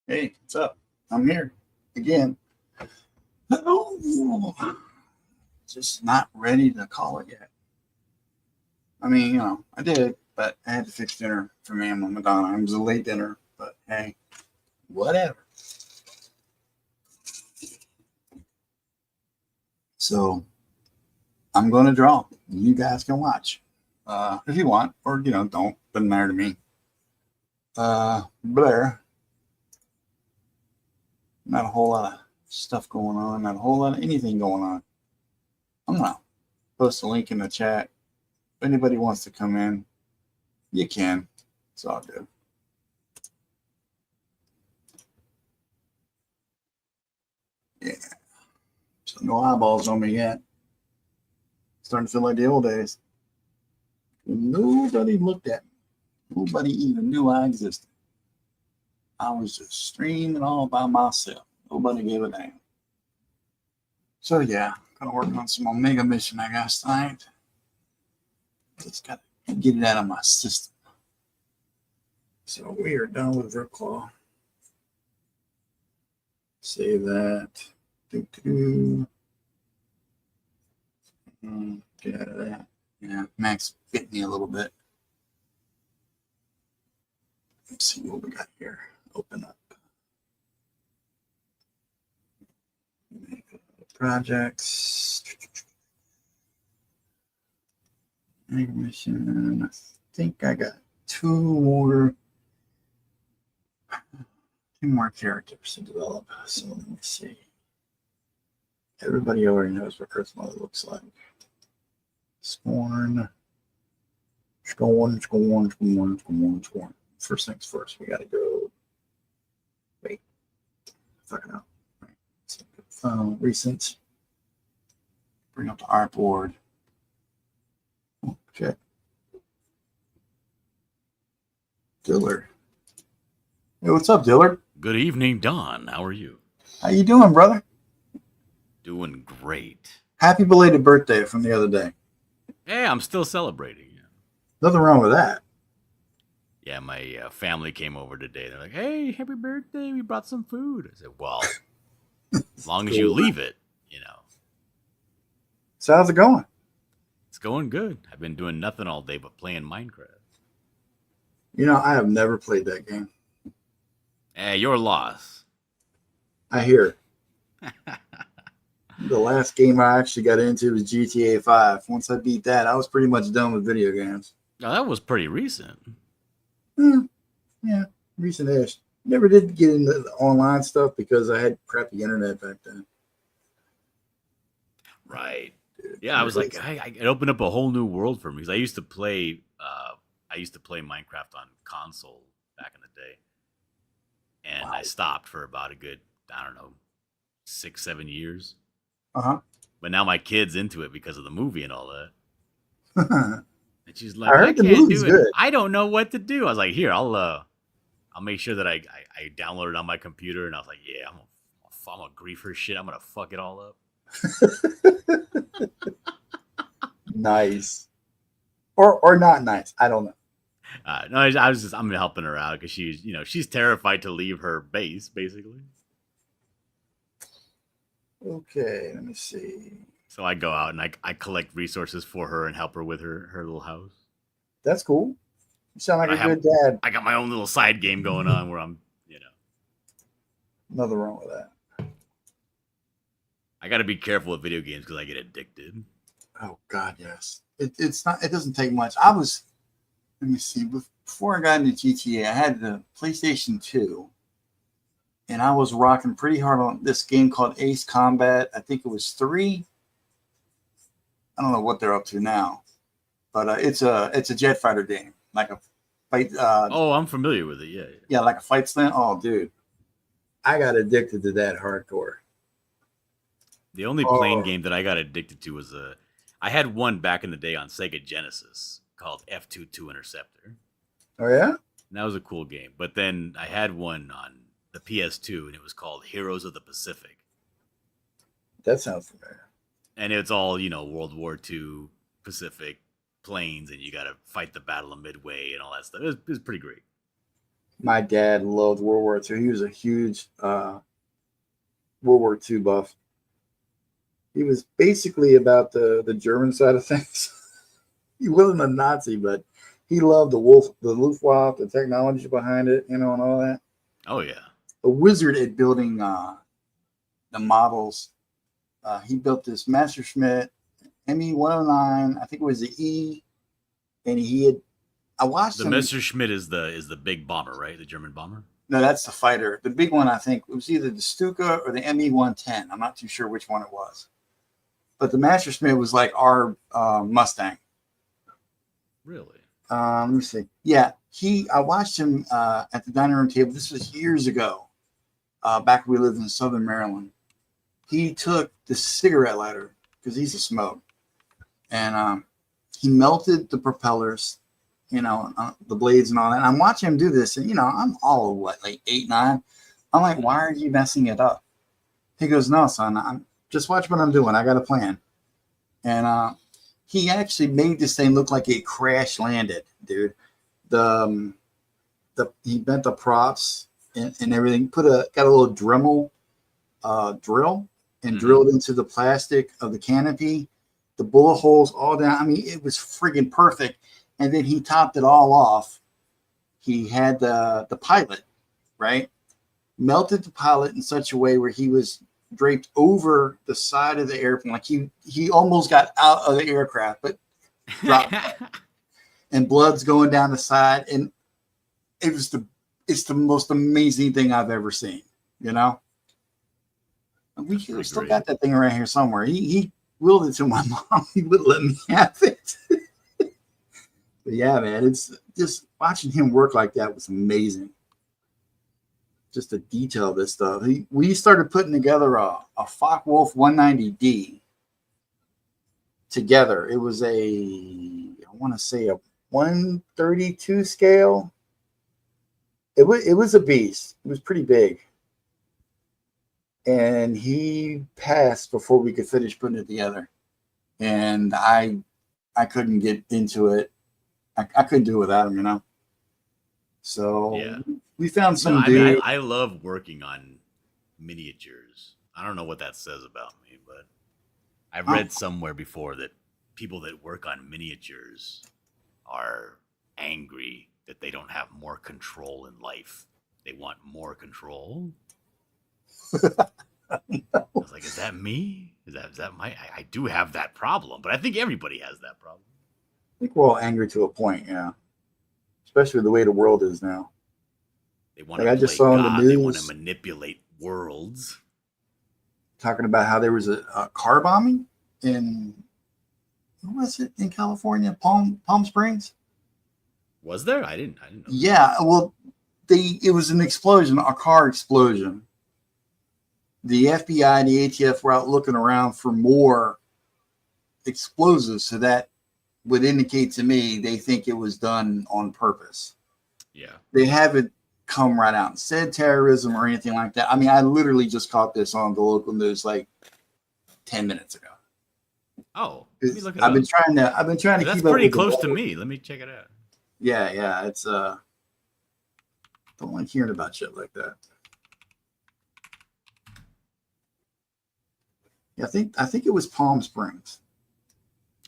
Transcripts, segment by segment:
Hey, what's up? I'm here again. Oh, just not ready to call it yet. I mean, I did, but I had to fix dinner for me and Madonna. It was a late dinner, but hey, whatever. So I'm going to draw. You guys can watch if you want, or don't. Doesn't matter to me. Blair. Not a whole lot of stuff going on. Not a whole lot of anything going on. I'm gonna post a link in the chat. If anybody wants to come in, you can. It's all good. Yeah. So no eyeballs on me yet. Starting to feel like the old days. Nobody looked at me. Nobody even knew I existed. I was just streaming all by myself. Nobody gave a damn. So yeah, gonna work on some Omega mission, I guess, tonight. Just gotta get it out of my system. So we are done with Ripclaw. Save that. Get out of that. Yeah, Max bit me a little bit. Let's see what we got here. Open up. Projects. Mission. I think I got two more characters to develop. So let me see. Everybody already knows what Earth Mother looks like. Scorn. First things first, we gotta go. Wait. Fucking up. Right. Recent. Bring up the artboard. Check. Dillard. Hey, what's up, Dillard? Good evening, Don. How are you? How you doing, brother? Doing great. Happy belated birthday from the other day. Hey, I'm still celebrating. Nothing wrong with that. Yeah, my family came over today. They're like, "Hey, happy birthday! We brought some food." I said, "Well, as long as you leave it, So how's it going? it's going good. I've been doing nothing all day but playing Minecraft." I have never played that game. Hey, your loss. I hear. The last game I actually got into was GTA 5. Once I beat that, I was pretty much done with video games. Oh, that was pretty recent. Yeah, recent-ish. Never did get into the online stuff because I had crappy internet back then. Right. Yeah, I was like, it opened up a whole new world for me because I used to play Minecraft on console back in the day, and I stopped for about a good, I don't know, 6-7 years. But now my kid's into it because of the movie and all that. And she's like, I can't do it. Good. I don't know what to do. I was like, here, I'll make sure that I download it on my computer. And I was like, yeah, I'm gonna grief her shit. I'm gonna fuck it all up. Nice, or not nice. I don't know. No, I'm helping her out because she's terrified to leave her base, basically. Okay, let me see. So I go out and I collect resources for her and help her with her little house. That's cool. You sound like a good dad. I got my own little side game going on where I'm, Nothing wrong with that. I got to be careful with video games because I get addicted. Oh God, yes. It's not. It doesn't take much. Let me see. Before I got into GTA, I had the PlayStation 2. And I was rocking pretty hard on this game called Ace Combat. I think it was 3. I don't know what they're up to now, but it's a jet fighter game, like a fight. I'm familiar with it. Yeah. Yeah, like a fight slam. Oh, dude, I got addicted to that hardcore. The only plane game that I got addicted to was I had one back in the day on Sega Genesis called F-22 Interceptor. Oh yeah, and that was a cool game. But then I had one on the PS2, and it was called Heroes of the Pacific. That sounds familiar. And it's all, World War II Pacific planes, and you got to fight the Battle of Midway and all that stuff. It was pretty great. My dad loved World War II. He was a huge World War II buff. He was basically about the German side of things. He wasn't a Nazi, but he loved the Luftwaffe, the technology behind it, and all that. Oh yeah. A wizard at building the models. He built this Messerschmitt ME-109. I think it was the E, and he had. I watched The him. Messerschmitt is the big bomber, right? The German bomber. No, that's the fighter. The big one, I think, it was either the Stuka or the ME-110. I'm not too sure which one it was. But the Messerschmitt was like our Mustang. Really? Let me see. Yeah, I watched him at the dining room table. This was years ago, back when we lived in Southern Maryland. He took the cigarette lighter because he's a smoke, and he melted the propellers, the blades and all that. And I'm watching him do this, and I'm all of what, like 8, 9. I'm like, why are you messing it up? He goes, no, son, I'm just watch what I'm doing. I got a plan. And he actually made this thing look like it crash landed, dude. He bent the props and everything. Got a little Dremel drill and drilled into the plastic of the canopy, the bullet holes all down. I mean, it was friggin' perfect. And then he topped it all off. He had the pilot, right? Melted the pilot in such a way where he was draped over the side of the airplane. Like he almost got out of the aircraft, but dropped. And blood's going down the side. And it's the most amazing thing I've ever seen, We still great. got that thing around here somewhere. He willed it to my mom. He wouldn't let me have it. But yeah, man, it's just watching him work like that was amazing. Just the detail of this stuff. We started putting together a Focke-Wulf 190D together. It was I want to say a 132 scale. It was a beast. It was pretty big. And he passed before we could finish putting it together. And I couldn't get into it. I couldn't do it without him, So Yeah. we found some I dude. mean, I love working on miniatures. I don't know what that says about me, but I've read somewhere before that people that work on miniatures are angry that they don't have more control in life. They want more control. I was like, is that me? Is that my? I do have that problem, but I think everybody has that problem. I think we're all angry to a point, yeah. Especially the way the world is now. They want to play God. They want to manipulate worlds. Talking about how there was a car bombing in, what was it, in California, Palm Springs? Was there? I didn't know. Yeah, well, it was an explosion, a car explosion. The FBI and the ATF were out looking around for more explosives, so that would indicate to me they think it was done on purpose. Yeah. They haven't come right out and said terrorism or anything like that. I mean, I literally just caught this on the local news like 10 minutes ago. Oh, let me look it I've up. been trying to keep up. That's pretty close to me. Let me check it out. Yeah, it's don't like hearing about shit like that. Yeah, I think it was Palm Springs.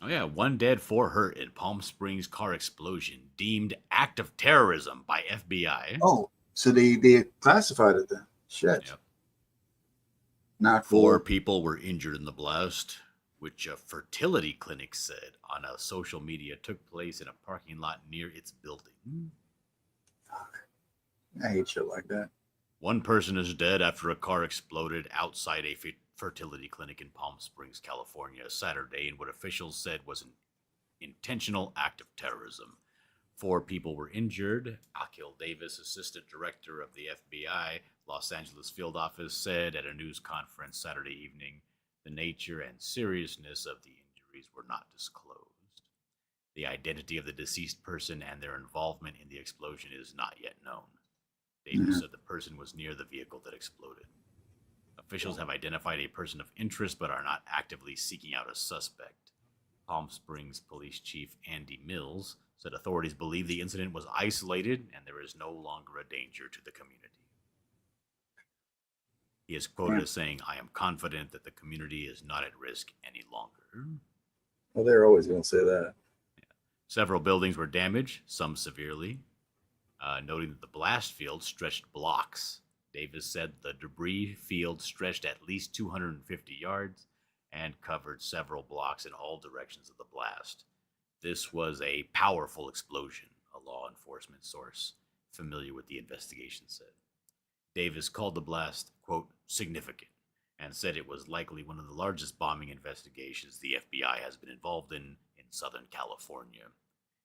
Oh yeah, 1 dead, 4 hurt in Palm Springs car explosion deemed act of terrorism by FBI. Oh, so they classified it then. Shit. Yep. Not 4 people were injured in the blast, which a fertility clinic said on a social media took place in a parking lot near its building. Fuck. I hate shit like that. 1 person is dead after a car exploded outside a fertility clinic in Palm Springs, California, Saturday, in what officials said was an intentional act of terrorism. 4 people were injured. Akil Davis, assistant director of the FBI Los Angeles field office, said at a news conference Saturday evening the nature and seriousness of the injuries were not disclosed. The identity of the deceased person and their involvement in the explosion is not yet known. Davis said the person was near the vehicle that exploded. Officials have identified a person of interest but are not actively seeking out a suspect. Palm Springs Police Chief Andy Mills said authorities believe the incident was isolated and there is no longer a danger to the community. He is quoted as saying, "I am confident that the community is not at risk any longer." Well, they're always going to say that. Several buildings were damaged, some severely, noting that the blast field stretched blocks. Davis said the debris field stretched at least 250 yards and covered several blocks in all directions of the blast. This was a powerful explosion, a law enforcement source familiar with the investigation said. Davis called the blast, quote, significant, and said it was likely one of the largest bombing investigations the FBI has been involved in Southern California.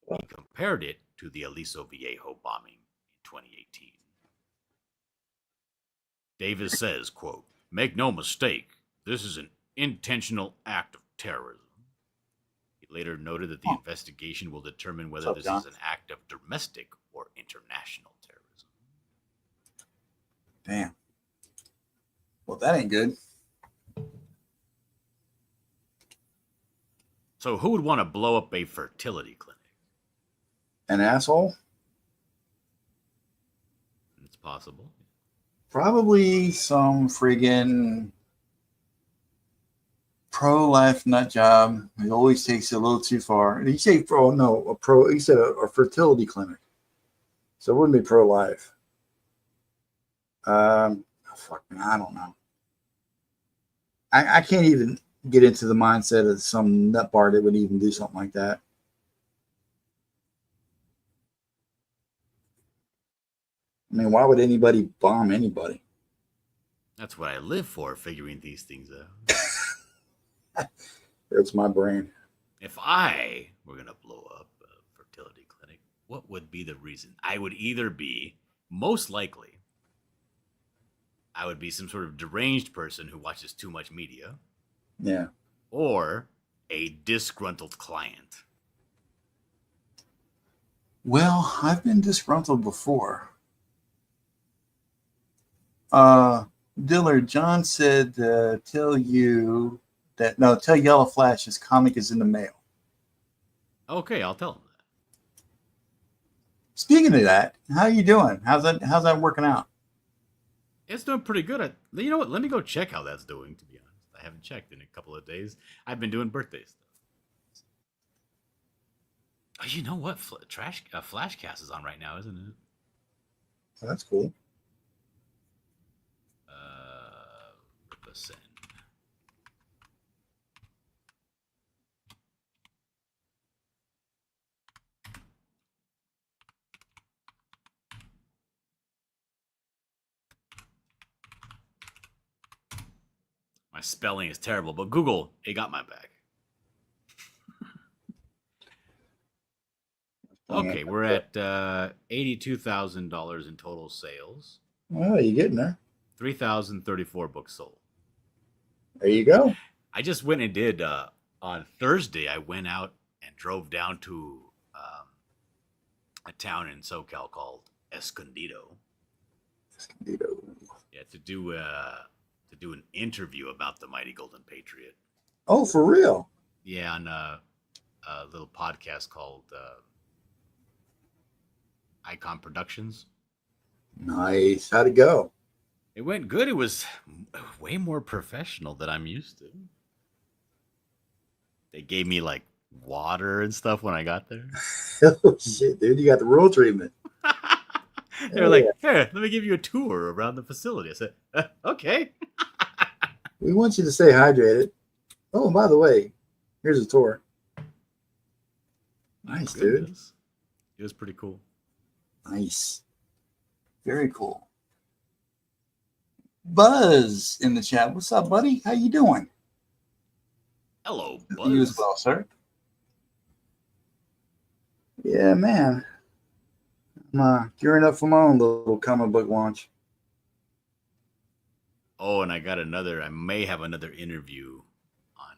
He compared it to the Aliso Viejo bombing in 2018. Davis says, quote, make no mistake, this is an intentional act of terrorism. He later noted that the investigation will determine whether this is an act of domestic or international terrorism. Damn. Well, that ain't good. So who would want to blow up a fertility clinic? An asshole? It's possible. Probably some friggin' pro-life nut job. It always takes it a little too far. You say he said a fertility clinic. So it wouldn't be pro-life. I don't know. I can't even get into the mindset of some nutbar that would even do something like that. I mean, why would anybody bomb anybody? That's what I live for, figuring these things out. It's my brain. If I were going to blow up a fertility clinic, what would be the reason? I would either be, most likely, I would be some sort of deranged person who watches too much media. Yeah. Or a disgruntled client. Well, I've been disgruntled before. Dillard, John said, tell Yellow Flash his comic is in the mail. Okay, I'll tell him that. Speaking of that, how you doing? How's that working out? It's doing pretty good. You know what? Let me go check how that's doing, to be honest. I haven't checked in a couple of days. I've been doing birthday stuff. Oh, you know what? Flashcast is on right now, isn't it? Oh, that's cool. Send. My spelling is terrible, but Google, it got my back. Okay, we're at $82,000 in total sales. Oh, you're getting there. 3,034 books sold. There you go. I just went and did, on Thursday, I went out and drove down to a town in SoCal called Escondido. Yeah, to do an interview about the Mighty Golden Patriot. Oh, for real? Yeah, on a little podcast called Icon Productions. Nice. How'd it go? It went good. It was way more professional than I'm used to. They gave me like water and stuff when I got there. Oh shit, dude! You got the rural treatment. They were like, "Here, let me give you a tour around the facility." I said, "Okay." We want you to stay hydrated. Oh, and by the way, here's a tour. Nice, dude. It was pretty cool. Nice. Very cool. Buzz in the chat. What's up, buddy? How you doing? Hello, Buzz. You as well, sir. Yeah, man. I'm gearing up for my own little comic book launch. Oh, and I may have another interview on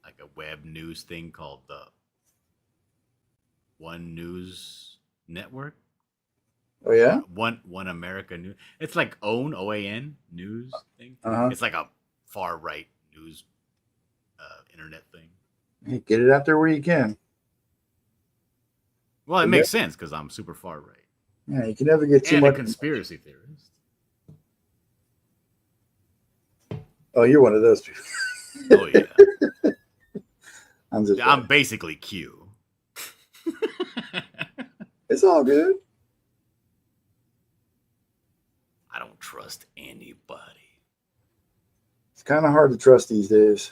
like a web news thing called the One News Network. Oh yeah, One America News. It's like OAN news thing. Uh-huh. It's like a far right news internet thing. Hey, get it out there where you can. Well, it But makes sense because I'm super far right yeah, you can never get too and a much. conspiracy theorist. Oh, you're one of those people. Oh yeah, I'm just I'm right. basically Q. It's all good. I don't trust anybody. It's kind of hard to trust these days.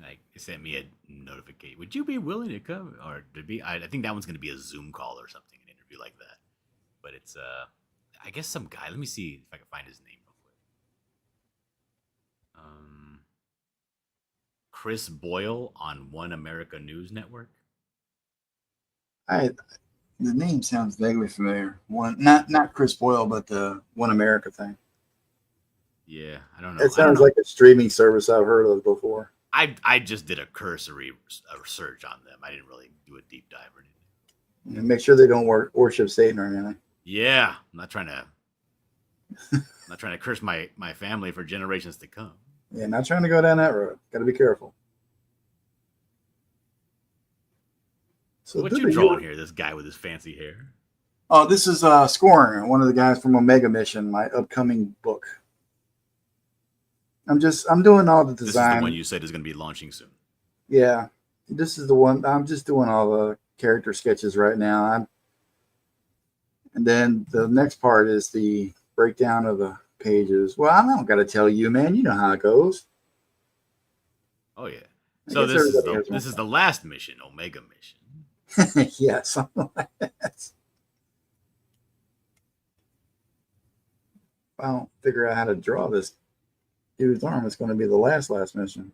Like, it sent me a notification. Would you be willing to come or to be? I think that one's going to be a Zoom call or something, an interview like that. But it's I guess some guy. Let me see if I can find his name real quick. Chris Boyle on One America News Network. I The name sounds vaguely familiar. One, not Chris Boyle, but the One America thing. Yeah, I don't know. It I don't sounds know. like a streaming service I've heard of before. I just did a cursory search on them. I didn't really do a deep dive or anything. And make sure they don't worship Satan or anything. Yeah, I'm not trying to curse my family for generations to come. Yeah, not trying to go down that road. Got to be careful. So, What you dude, drawing here? This guy with his fancy hair. oh, this is Scoring, one of the guys from Omega Mission, my upcoming book. I'm doing all the This is design. the one you said is going to be launching soon. Yeah, this is the one. I'm just doing all the character sketches right now. And then the next part is the breakdown of the pages. Well, I don't got to tell you, man. You know how it goes. Oh yeah. I So guess everybody has this one. is the last mission, Omega mission. Yeah, something like that. If I don't figure out how to draw this dude's arm, it's going to be the last mission.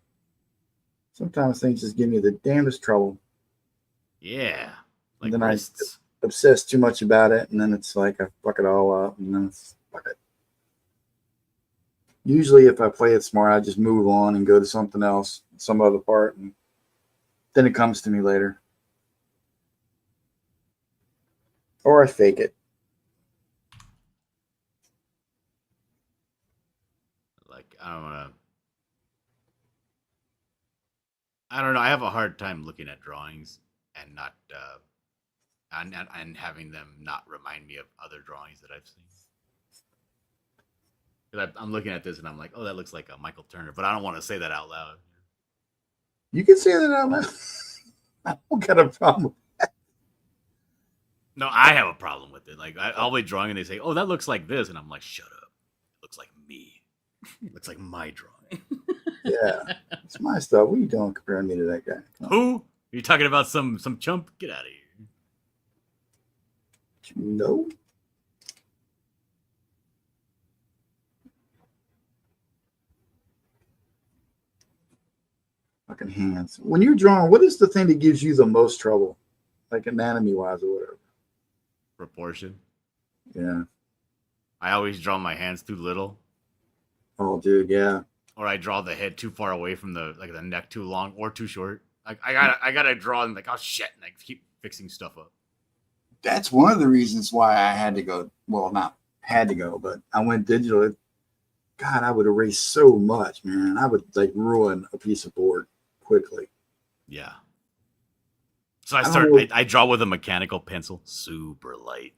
Sometimes things just give me the damnedest trouble. Yeah, And like then wrists. I obsess too much about it, and then it's like I fuck it all up, and then it's fuck it. Usually, if I play it smart, I just move on and go to something else, some other part, and then it comes to me later. Or I fake it. Like I don't know. I have a hard time looking at drawings and not and having them not remind me of other drawings that I've seen. Because I'm looking at this and I'm like, oh, that looks like a Michael Turner, but I don't want to say that out loud. You can say that out loud. I don't got a problem. No, I have a problem with it. Like I'll be drawing and they say, oh, that looks like this, and I'm like, shut up. It looks like me. It looks like my drawing. Yeah, it's my stuff. What are you doing comparing me to that guy? Who? Are you talking about some chump? Get out of here. No. Fucking hands. When you're drawing, what is the thing that gives you the most trouble? Like anatomy wise or whatever. Proportion. Yeah. I always draw my hands too little, Oh, dude, yeah. or I draw the head too far away from the neck too long or too short. Like I gotta draw and like, oh shit, and I keep fixing stuff up. That's one of the reasons why I had to go. Well, not had to go, but I went digital. God, I would erase so much, man. I would like ruin a piece of board quickly. Yeah. So I don't know. I draw with a mechanical pencil, super light.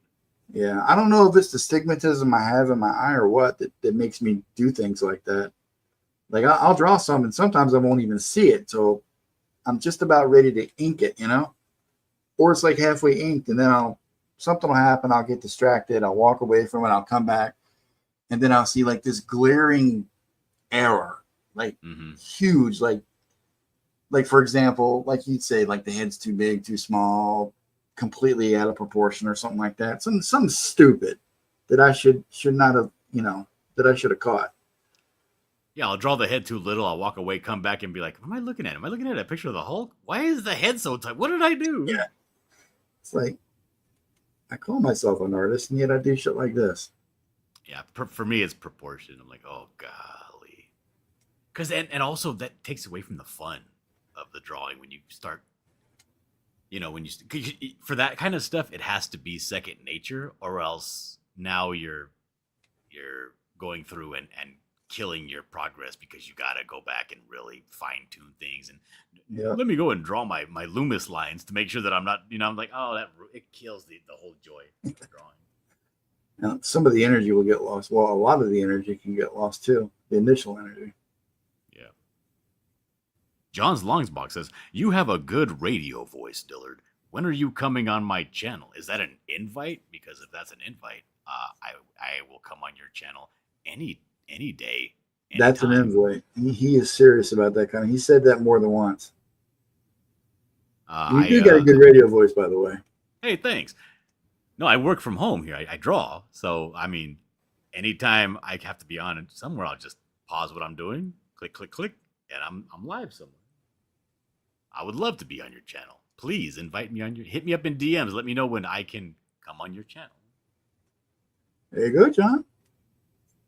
Yeah, I don't know if it's the stigmatism I have in my eye or what that makes me do things like that. Like I'll draw some, and sometimes I won't even see it. So I'm just about ready to ink it, or it's like halfway inked, and then something will happen. I'll get distracted. I'll walk away from it. I'll come back, and then I'll see like this glaring error, like huge, like for example, like you'd say, like the head's too big, too small, completely out of proportion, or something like that. Something stupid that I should not have, that I should have caught. Yeah, I'll draw the head too little. I'll walk away, come back, and be like, "What am I looking at? Am I looking at a picture of the Hulk? Why is the head so tight? What did I do?" Yeah, it's like I call myself an artist, and yet I do shit like this. Yeah, for me, it's proportion. I'm like, oh golly, because and also that takes away from the fun of the drawing when you start. When for that kind of stuff, it has to be second nature, or else now you're going through and killing your progress because you got to go back and really fine tune things. And Yeah. let me go and draw my Loomis lines to make sure that I'm not, I'm like, oh, it kills the whole joy of drawing. Now, some of the energy will get lost. Well, a lot of the energy can get lost too. The initial energy. Yeah. John's Longsbox says, you have a good radio voice, Dillard. When are you coming on my channel? Is that an invite? Because if that's an invite, I will come on your channel any day. That's an anytime. invite. He is serious about that kind of. He said that more than once. You do get a good radio voice, by the way. Hey, thanks. No, I work from home here. I draw. So, I mean, anytime I have to be on somewhere, I'll just pause what I'm doing, click, click, click, and I'm live somewhere. I would love to be on your channel. Please invite me hit me up in DMs. Let me know when I can come on your channel. There you go, John.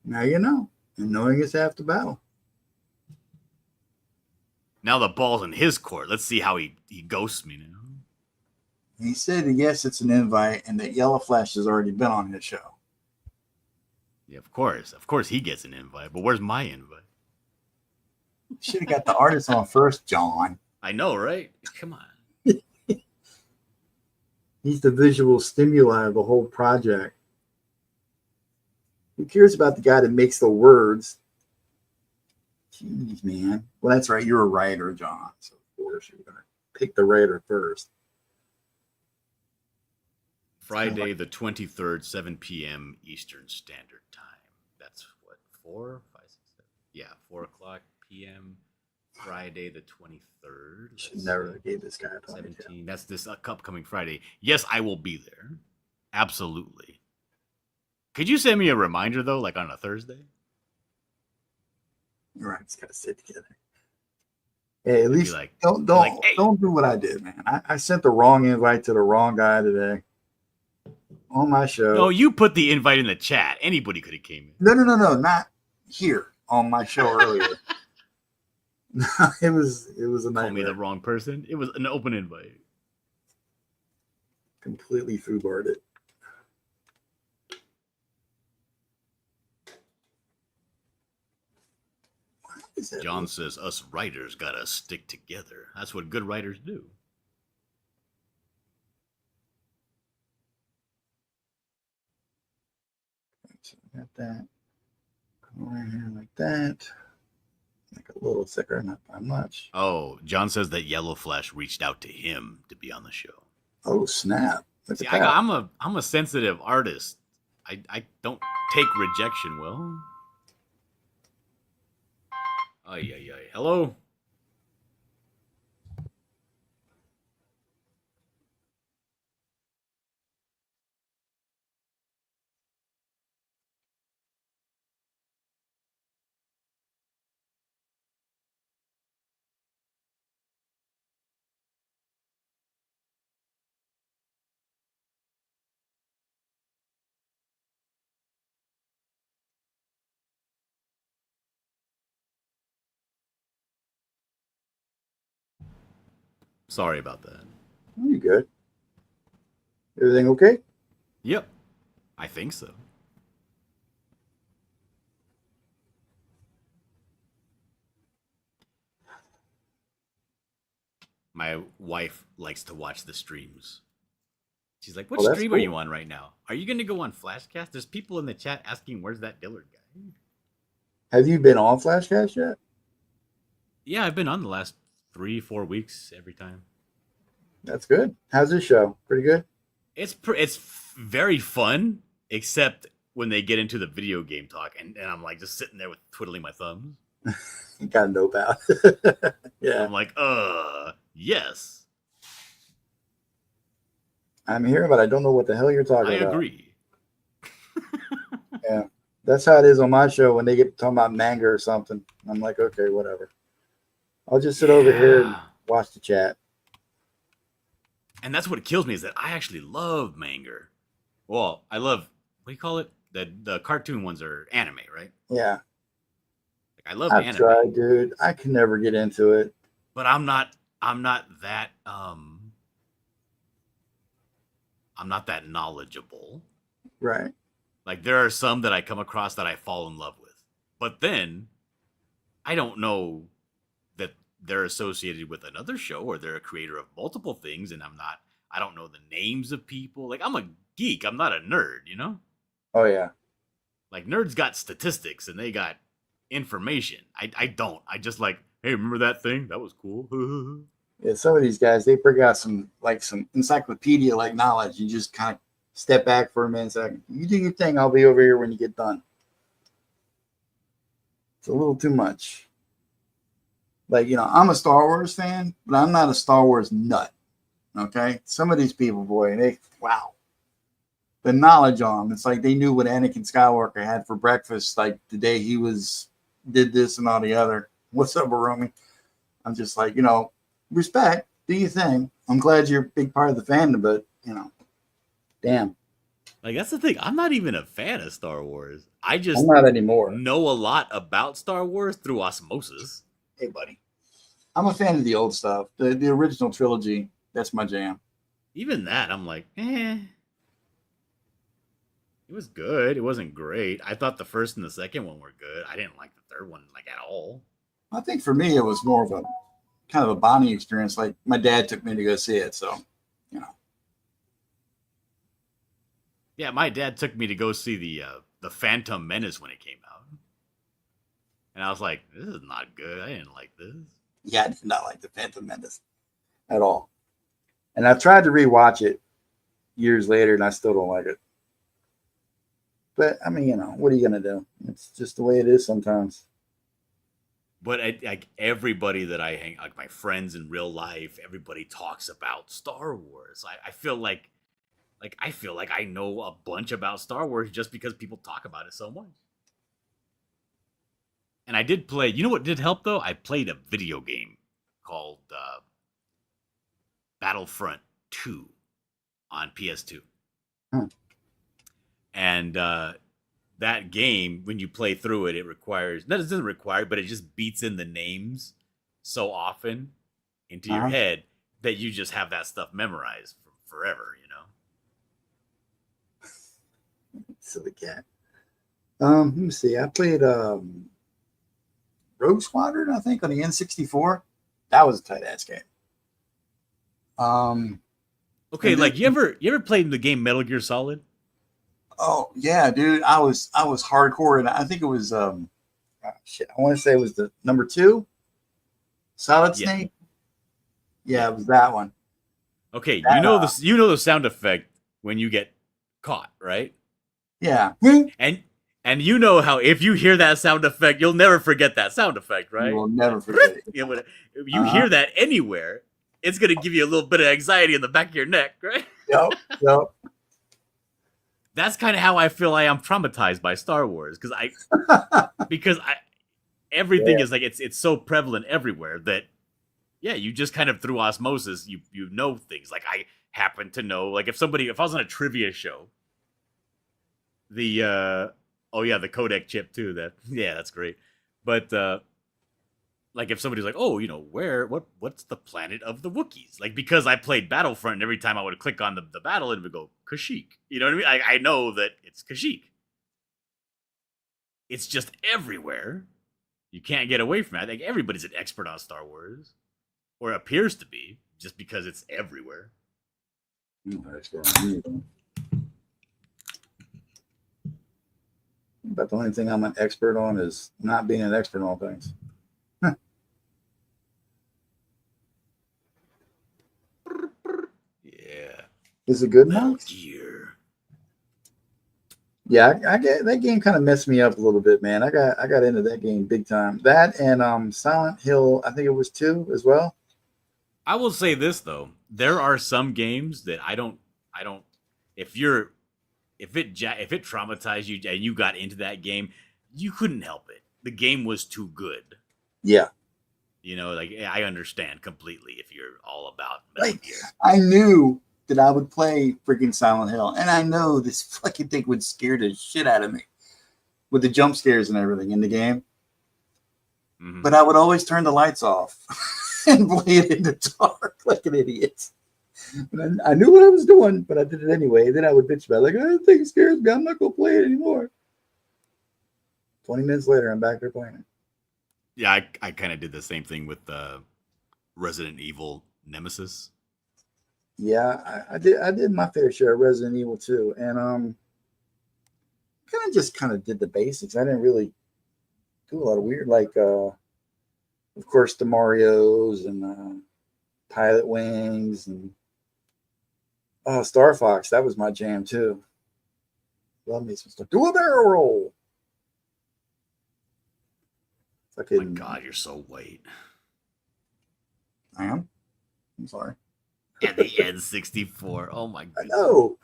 Now you know. And knowing is half the battle. Now the ball's in his court. Let's see how he ghosts me now. He said, yes, it's an invite, and that Yellow Flash has already been on his show. Yeah, of course. Of course he gets an invite. But where's my invite? You should have got the artist on first, John. I know, right? Come on. He's the visual stimuli of the whole project. Who cares about the guy that makes the words? Jeez, man. Well, that's right. You're a writer, John. So, of course, you're going to pick the writer first. Friday the 23rd, 7 p.m. Eastern Standard Time. That's what, 4, 5, 6, 7? Yeah, 4 o'clock p.m. Friday the 23rd. Should never have gave this guy a 17. That's this upcoming Friday. Yes, I will be there. Absolutely. Could you send me a reminder, though, like on a Thursday? You're right. It's got to sit together. Hey, at least like, don't hey. Don't do what I did, man. I sent the wrong invite to the wrong guy today on my show. No, you put the invite in the chat. Anybody could have came in. No, not here on my show earlier. it was a nightmare. Call me the wrong person. It was an open invite. Completely foobarred it. John says us writers gotta stick together. That's what good writers do. So got that. Come right here like that. Make it a little thicker, not by much. Oh, John says that Yellow Flash reached out to him to be on the show. Oh snap! See, I'm a sensitive artist. I don't take rejection well. Ay. Hello? Sorry about that. You good? Everything okay? Yep. I think so. My wife likes to watch the streams. She's like, what stream are you on right now? Are you going to go on Flashcast? There's people in the chat asking, where's that Dillard guy? Have you been on Flashcast yet? Yeah, I've been on the last 3-4 weeks every time. That's good. How's this show? Pretty good? It's very fun, except when they get into the video game talk, and I'm like just sitting there with twiddling my thumbs. You gotta know about. Yeah. I'm like, yes. I'm here, but I don't know what the hell you're talking about. I agree. Yeah. That's how it is on my show when they get talking about manga or something. I'm like, okay, whatever. I'll just sit over here and watch the chat. And that's what kills me is that I actually love manga. Well, I love, what do you call it? The cartoon ones are anime, right? Yeah. Like, I love I've anime. tried, dude. I can never get into it. But I'm not that knowledgeable. Right. Like there are some that I come across that I fall in love with. But then I don't know that they're associated with another show or they're a creator of multiple things, and I don't know the names of people. Like, I'm a geek, I'm not a nerd, you know? Oh yeah. Like, nerds got statistics and they got information. I don't. I just like, hey, remember that thing? That was cool. Yeah, some of these guys, they bring out some encyclopedia like knowledge. You just kind of step back for a minute and say, you do your thing, I'll be over here when you get done. It's a little too much. Like, I'm a Star Wars fan, but I'm not a Star Wars nut. Okay? Some of these people, boy, wow. The knowledge on them. It's like they knew what Anakin Skywalker had for breakfast, like the day he did this and all the other. What's up, Barumi? I'm just like, respect, do your thing. I'm glad you're a big part of the fandom, but, damn. Like, that's the thing. I'm not even a fan of Star Wars. I'm not anymore. Know a lot about Star Wars through osmosis. Hey, buddy. I'm a fan of the old stuff. The original trilogy, that's my jam. Even that, I'm like, It was good. It wasn't great. I thought the first and the second one were good. I didn't like the third one, like, at all. I think for me, it was more of a kind of a bonding experience. Like, my dad took me to go see it, so, Yeah, my dad took me to go see the Phantom Menace when it came out. And I was like, this is not good. I didn't like this. Yeah, I did not like the Phantom Menace at all. And I've tried to rewatch it years later, and I still don't like it. But, I mean, what are you going to do? It's just the way it is sometimes. But like everybody that I hang, like my friends in real life, everybody talks about Star Wars. I feel like I know a bunch about Star Wars just because people talk about it so much. And I did play. You know what did help though? I played a video game called Battlefront 2 on PS2. And that game, when you play through it, it doesn't require, but it just beats in the names so often into your head that you just have that stuff memorized forever, Silly cat. Let me see. I played Rogue Squadron, I think, on the N64. That was a tight ass game. Okay, like you ever played the game Metal Gear Solid? Oh yeah, dude. I was hardcore, and I think it was I want to say it was the number 2, Solid Snake. Yeah, it was that one. Okay, you know the sound effect when you get caught, right? Yeah. And you know how if you hear that sound effect, you'll never forget that sound effect, right? You will never forget it. If you hear that anywhere, it's gonna give you a little bit of anxiety in the back of your neck, right? Yep. That's kind of how I feel I am traumatized by Star Wars because everything is like it's so prevalent everywhere that you just kind of through osmosis you know things. Like I happen to know, like if I was on a trivia show, the codec chip too, that's great. But like if somebody's like, oh, what's the planet of the Wookiees? Like, because I played Battlefront, and every time I would click on the battle, it would go Kashyyyk. You know what I mean? I know that it's Kashyyyk. It's just everywhere. You can't get away from it. I think everybody's an expert on Star Wars, or appears to be, just because it's everywhere. But the only thing I'm an expert on is not being an expert on things. Yeah. Is it good Metal enough? Gear. Yeah, I get that game kind of messed me up a little bit, man. I got into that game big time. That and Silent Hill, I think it was 2 as well. I will say this though, there are some games that I don't. If it traumatized you and you got into that game, you couldn't help it. The game was too good. Yeah. Like I understand completely if you're all about Metal Gear. I knew that I would play freaking Silent Hill, and I know this fucking thing would scare the shit out of me with the jump scares and everything in the game. Mm-hmm. But I would always turn the lights off and play it in the dark like an idiot. And I knew what I was doing, but I did it anyway. Then I would bitch about it, like, oh, that thing scares me. I'm not going to play it anymore. 20 minutes later, I'm back there playing it. Yeah, I kind of did the same thing with Resident Evil Nemesis. Yeah, I did my fair share of Resident Evil 2, and kind of did the basics. I didn't really do a lot of weird, like of course the Mario's and Pilot Wings and Star Fox. That was my jam too. Love me some stuff. Do a barrel roll. Oh my God, you're so white. I am. I'm sorry. And the N64. Oh my I goodness. know.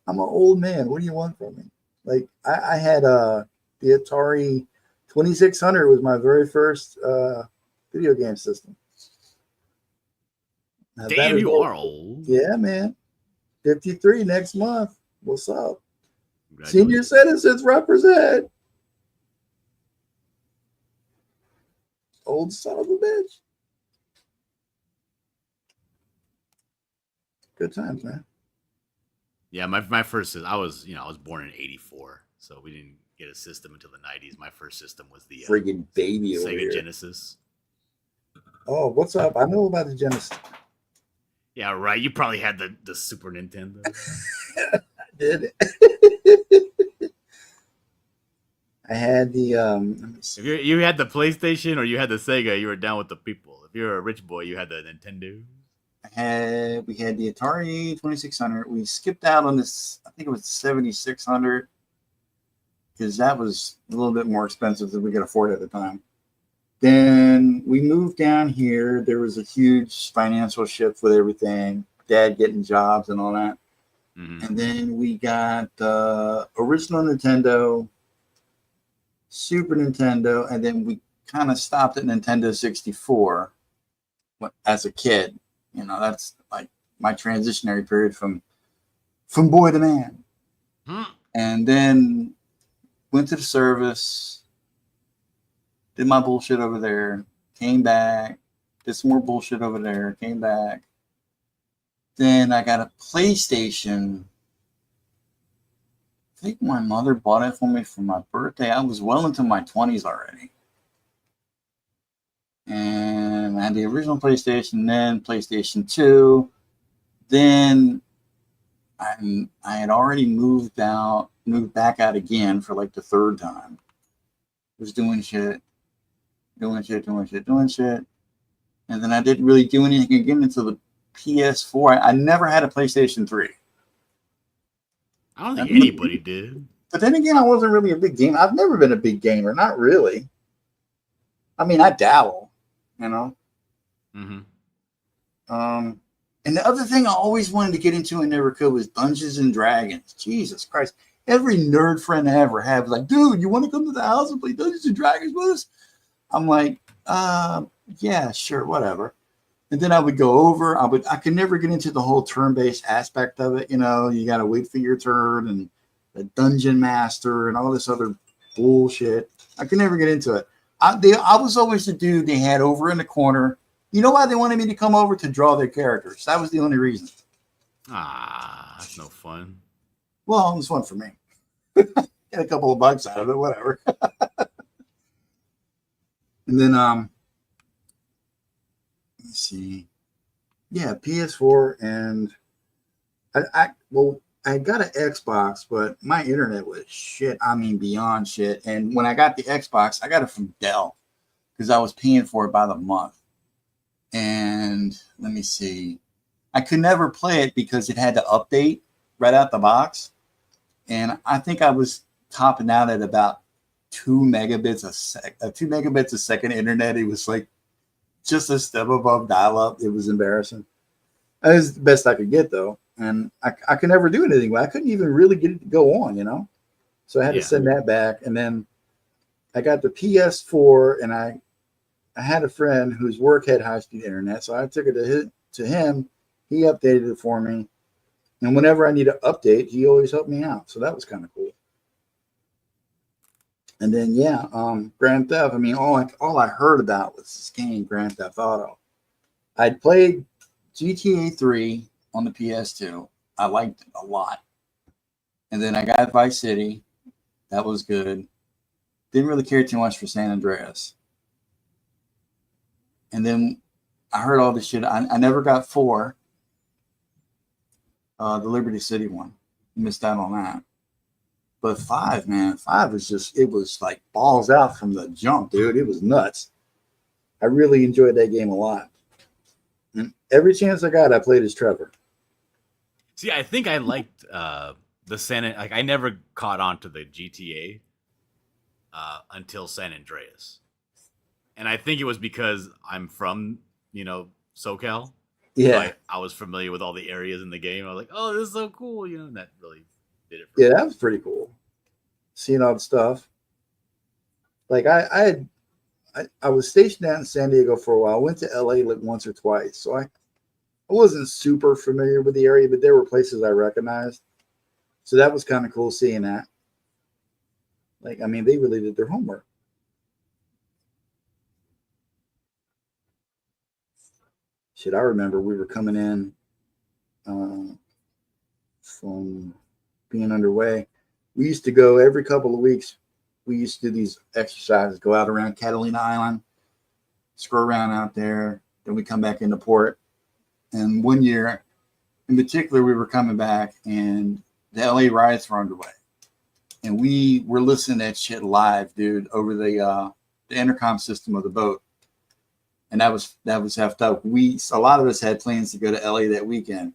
I'm an old man. What do you want from me? Like I had the Atari 2600 was my very first video game system. Now, damn, you are old. Yeah, man. 53 next month. What's up? Senior citizens represent. Old son of a bitch. Good times, man. Yeah, my first I was born in '84, so we didn't get a system until the '90s. My first system was the friggin' baby Sega Genesis. Oh, what's up? I know about the Genesis. Yeah, right. You probably had the Super Nintendo. I did. I had the If you had the PlayStation or you had the Sega, you were down with the people. If you're a rich boy, you had the Nintendo. We had the Atari 2600. We skipped out on this. I think it was 7600 because that was a little bit more expensive than we could afford at the time. Then we moved down here. There was a huge financial shift with everything. Dad getting jobs and all that. Mm-hmm. And then we got the original Nintendo, Super Nintendo, and then we kind of stopped at Nintendo 64 as a kid. You know, that's like my transitionary period from boy to man. And then went to the service, did my bullshit over there, came back, did some more bullshit over there, came back. Then I got a PlayStation. I think my mother bought it for me for my birthday. I was well into my 20s already. And I had the original PlayStation, then PlayStation 2. Then I had already moved back out again for like the third time. Was doing shit. And then I didn't really do anything again until the PS4. I never had a PlayStation 3. I don't think anybody did. But then again, I wasn't really a big gamer. I've never been a big gamer. Not really. I mean, I dabble, you know? Mm-hmm. And the other thing I always wanted to get into and never could was Dungeons and Dragons. Jesus Christ. Every nerd friend I ever had was like, dude, you want to come to the house and play Dungeons and Dragons with us? I'm like, yeah, sure, whatever. And then I would go over. I could never get into the whole turn-based aspect of it. You know, you got to wait for your turn and the dungeon master and all this other bullshit. I could never get into it. I was always the dude they had over in the corner. You know why they wanted me to come over? To draw their characters. That was the only reason. That's no fun. Well, it was fun for me. Get a couple of bucks out of it, whatever. And then, let me see. Yeah, PS4, and I got an Xbox, but my internet was shit. I mean, beyond shit. And when I got the Xbox, I got it from Dell because I was paying for it by the month. And let me see. I could never play it because it had to update right out the box. And I think I was topping out at about 2 megabits a second internet. It was like just a step above dial-up. It was embarrassing. That was the best I could get, though. And I could never do anything. I couldn't even really get it to go on, you know? So I had to send that back. And then I got the PS4, and I had a friend whose work had high-speed internet, so I took it to him. He updated it for me. And whenever I need to update, he always helped me out. So that was kind of cool. And then, Grand Theft. I mean, all I heard about was this game, Grand Theft Auto. I'd played GTA 3 on the PS2. I liked it a lot. And then I got Vice City. That was good. Didn't really care too much for San Andreas. And then I heard all this shit. I never got 4, the Liberty City one. Missed out on that. But 5, man, 5 was just, it was like balls out from the jump, dude. It was nuts. I really enjoyed that game a lot. And every chance I got, I played as Trevor. See, I think I liked the San. Like, I never caught on to the GTA until San Andreas, and I think it was because I'm from SoCal. Yeah, so I was familiar with all the areas in the game. I was like, oh, this is so cool, and that really did it for yeah, me. that was pretty cool. Seeing all the stuff. Like I was stationed out in San Diego for a while. I went to LA like once or twice, so I wasn't super familiar with the area, but there were places I recognized. So that was kind of cool seeing that. Like, I mean, they really did their homework. Shit, I remember we were coming in from being underway. We used to go every couple of weeks. We used to do these exercises, go out around Catalina Island, screw around out there. Then we come back into port. And one year in particular, we were coming back and the LA riots were underway. And we were listening to that shit live, dude, over the intercom system of the boat. And that was effed up. A lot of us had plans to go to LA that weekend,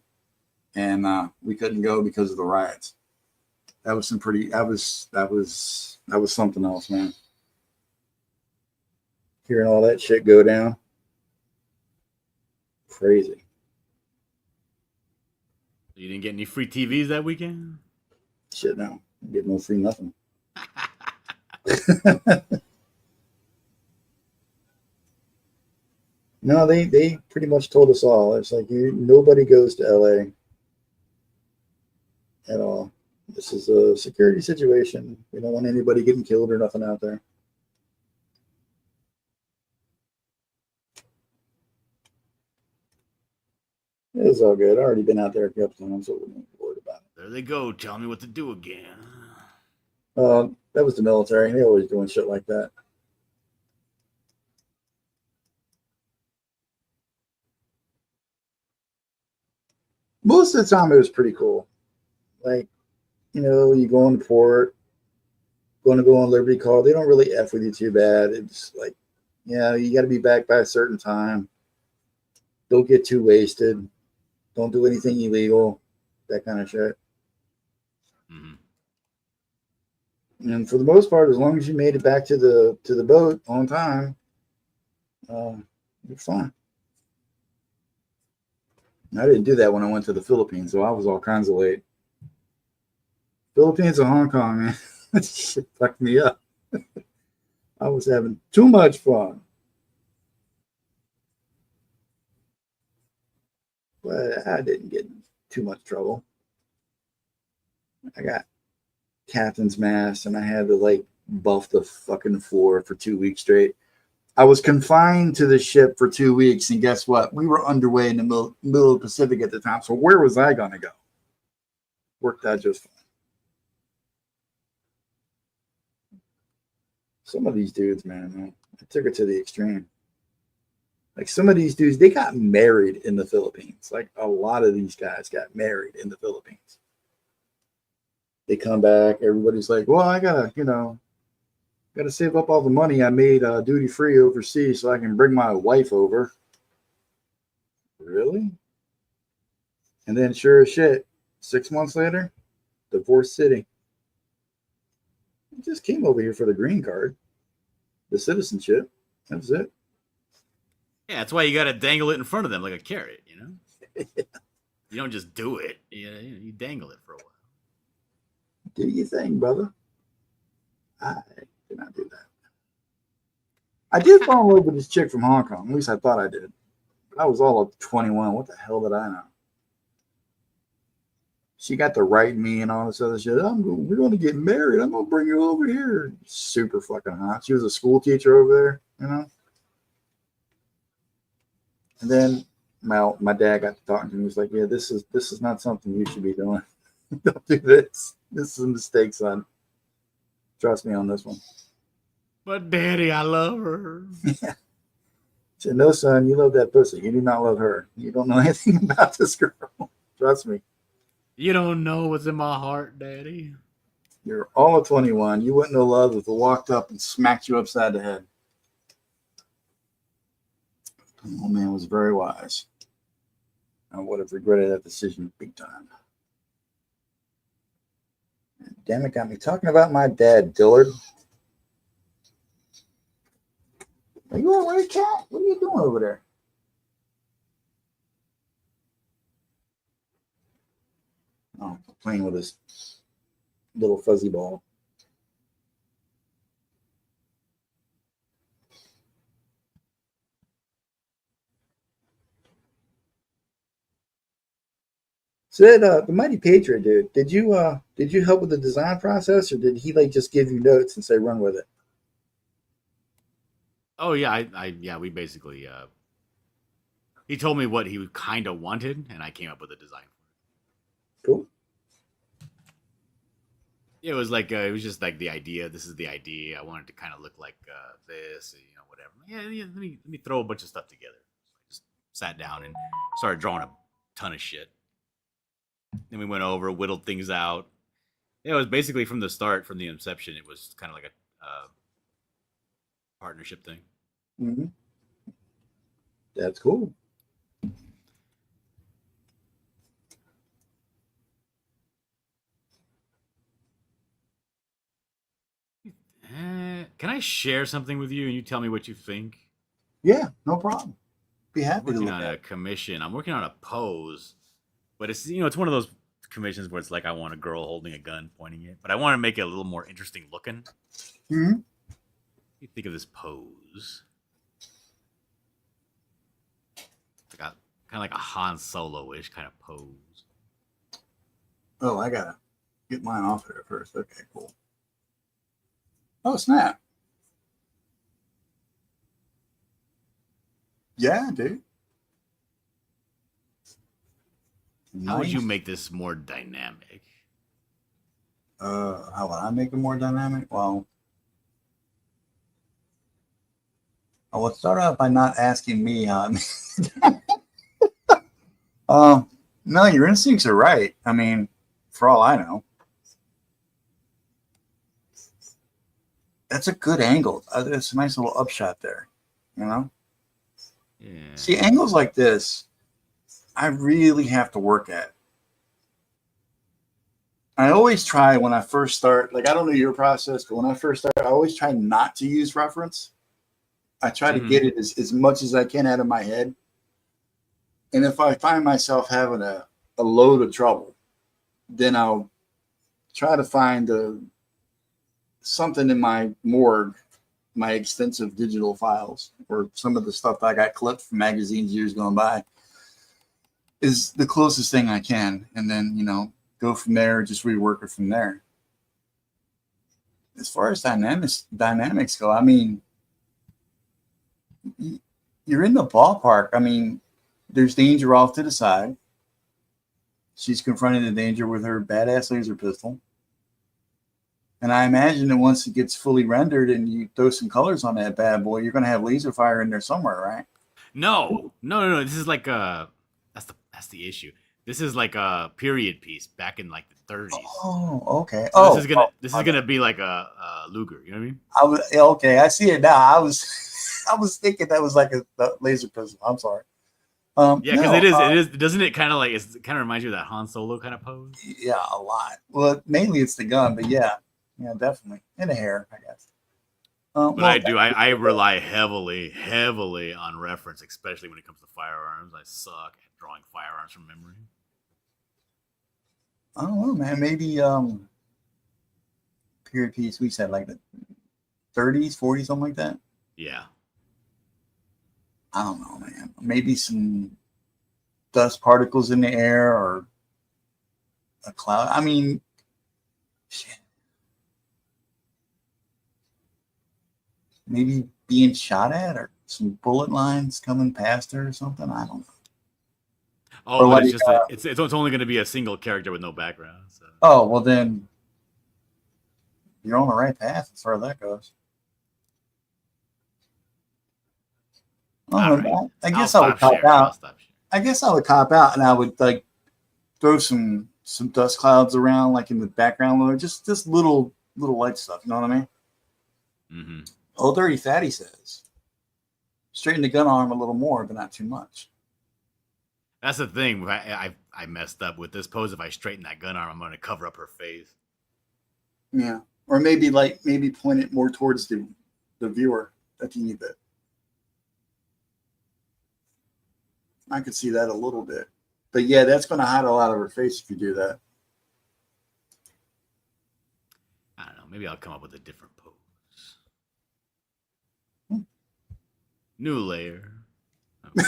and we couldn't go because of the riots. That was that was something else, man. Hearing all that shit go down, crazy. You didn't get any free TVs that weekend? Shit, no, get no free nothing. No, they pretty much told us all. It's like nobody goes to LA at all. This is a security situation. We don't want anybody getting killed or nothing out there. It was all good. I already been out there a couple times, so we're not worried about it. There they go, telling me what to do again. That was the military. They always doing shit like that. Most of the time, it was pretty cool. Like, you go on the port, going to go on Liberty Call. They don't really F with you too bad. It's like, you got to be back by a certain time. Don't get too wasted. Don't do anything illegal. That kind of shit. Mm-hmm. And for the most part, as long as you made it back to the boat on time, you're fine. I didn't do that when I went to the Philippines, so I was all kinds of late. Philippines and Hong Kong, man, that shit fucked me up. I was having too much fun. But I didn't get in too much trouble. I got captain's mast, and I had to buff the fucking floor for 2 weeks straight. I was confined to the ship for 2 weeks, and guess what? We were underway in the middle of the Pacific at the time, so where was I going to go? Worked out just fine. Some of these dudes, man, I took it to the extreme. Like, some of these dudes, they got married in the Philippines. Like, a lot of these guys got married in the Philippines. They come back, everybody's like, well, I gotta save up all the money I made duty free overseas so I can bring my wife over. Really? And then sure as shit, 6 months later, divorce city. I just came over here for the green card, the citizenship. That was it. Yeah, that's why you got to dangle it in front of them like a carrot, You don't just do it. You dangle it for a while. Do your thing, brother. I did not do that. I did fall in love with this chick from Hong Kong. At least I thought I did. I was all of 21. What the hell did I know? She got to write me and all this other shit. We're going to get married. I'm going to bring you over here. Super fucking hot. She was a school teacher over there, And then my dad got to talking to me. He was like, yeah, this is not something you should be doing. Don't do this. This is a mistake, son. Trust me on this one. But Daddy, I love her. He said, no, son, you love that pussy. You do not love her. You don't know anything about this girl. Trust me. You don't know what's in my heart, Daddy. You're all of 21. You wouldn't know love if I walked up and smacked you upside the head. The old man was very wise. I would have regretted that decision big time. Damn it, got me talking about my dad, Dillard. Are you all right, cat? What are you doing over there? Oh, playing with his little fuzzy ball. So that the Mighty Patriot dude, did you help with the design process, or did he like just give you notes and say run with it? Oh yeah, yeah, we basically he told me what he kind of wanted, and I came up with a design for it. Cool. It was like it was just like the idea. This is the idea. I wanted to kind of look like this, whatever. Yeah, let me throw a bunch of stuff together. I just sat down and started drawing a ton of shit. Then we went over, whittled things out. Yeah, it was basically from the start, from the inception. It was kind of like a partnership thing. Mm-hmm. That's cool. Can I share something with you and you tell me what you think? Yeah, no problem. Be I'm happy to working look on at a it. commission. I'm working on a pose, but it's one of those commissions where it's like I want a girl holding a gun pointing it, but I want to make it a little more interesting looking. Mm-hmm. What do you think of this pose? Like kind of like a Han Solo-ish kind of pose. Oh, I gotta get mine off there first. Okay, cool. Oh, snap. Yeah, dude. How would you Nice. make this more dynamic? How would I make it more dynamic? Well, I would start out by not asking me how. No, your instincts are right. I mean, for all I know, that's a good angle. There's a nice little upshot there. You know, Yeah. see angles like this, I really have to work at. I always try when I first start. Like I don't know your process, but when I first start, I always try not to use reference. I try to get it as much as I can out of my head. And if I find myself having a load of trouble, then I'll try to find something in my morgue, my extensive digital files, or some of the stuff I got clipped from magazines years gone by, is the closest thing I can. And then, go from there, just rework it from there. As far as dynamics go, I mean, you're in the ballpark. I mean, there's danger off to the side. She's confronting the danger with her badass laser pistol. And I imagine that once it gets fully rendered and you throw some colors on that bad boy, you're going to have laser fire in there somewhere, right? No. This is like that's the issue. This is like a period piece back in like the 30s. Oh, okay. So this is gonna be like a Luger. You know what I mean? Okay. I see it now. I was thinking that was like a laser pistol. I'm sorry. Yeah, because it is. Doesn't it kind of like? It kind of reminds you of that Han Solo kind of pose. Yeah, a lot. Well, mainly it's the gun, but yeah, definitely, and the hair, I guess. But I rely heavily on reference, especially when it comes to firearms. I suck at drawing firearms from memory. I don't know, man. Maybe period piece. We said like the 30s, 40s, something like that. Yeah. I don't know, man. Maybe some dust particles in the air or a cloud. I mean, shit. Maybe being shot at or some bullet lines coming past her or something. I don't know. Oh, but it's just it's only going to be a single character with no background. So. Oh, well then you're on the right path as far as that goes. I All don't right. know. I I'll guess I would stop cop sharing. I'll out. stop sharing. I guess I would cop out, and I would like throw some dust clouds around, like in the background, or just little light stuff. You know what I mean? Mm-hmm. Old Dirty Fatty says, straighten the gun arm a little more, but not too much. That's the thing. I messed up with this pose. If I straighten that gun arm, I'm going to cover up her face. Yeah, or maybe point it more towards the viewer, a teeny bit. I could see that a little bit, but yeah, that's going to hide a lot of her face if you do that. I don't know. Maybe I'll come up with a different pose. New layer. Okay.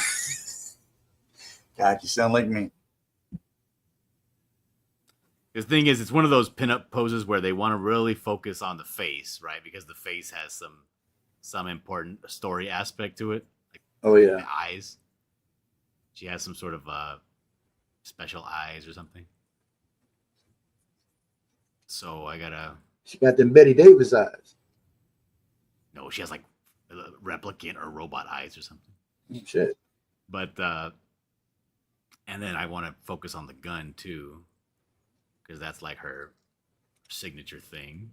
God, you sound like me. The thing is, it's one of those pinup poses where they want to really focus on the face, right? Because the face has some important story aspect to it. Like Oh yeah, the eyes. She has some sort of special eyes or something. So I gotta. she got them Betty Davis eyes. No, she has like replicant or robot eyes or something. Shit. But and then I want to focus on the gun too, because that's like her signature thing.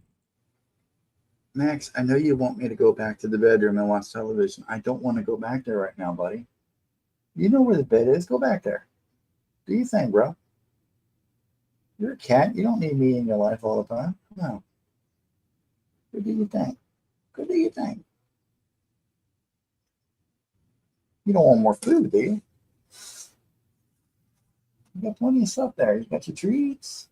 Max, I know you want me to go back to the bedroom and watch television. I don't want to go back there right now, buddy. You know where the bed is. Go back there. Do you think, bro? You're a cat. You don't need me in your life all the time. No. Go do your thing. Go do your thing. You don't want more food, do you? You got plenty of stuff there. You got your treats.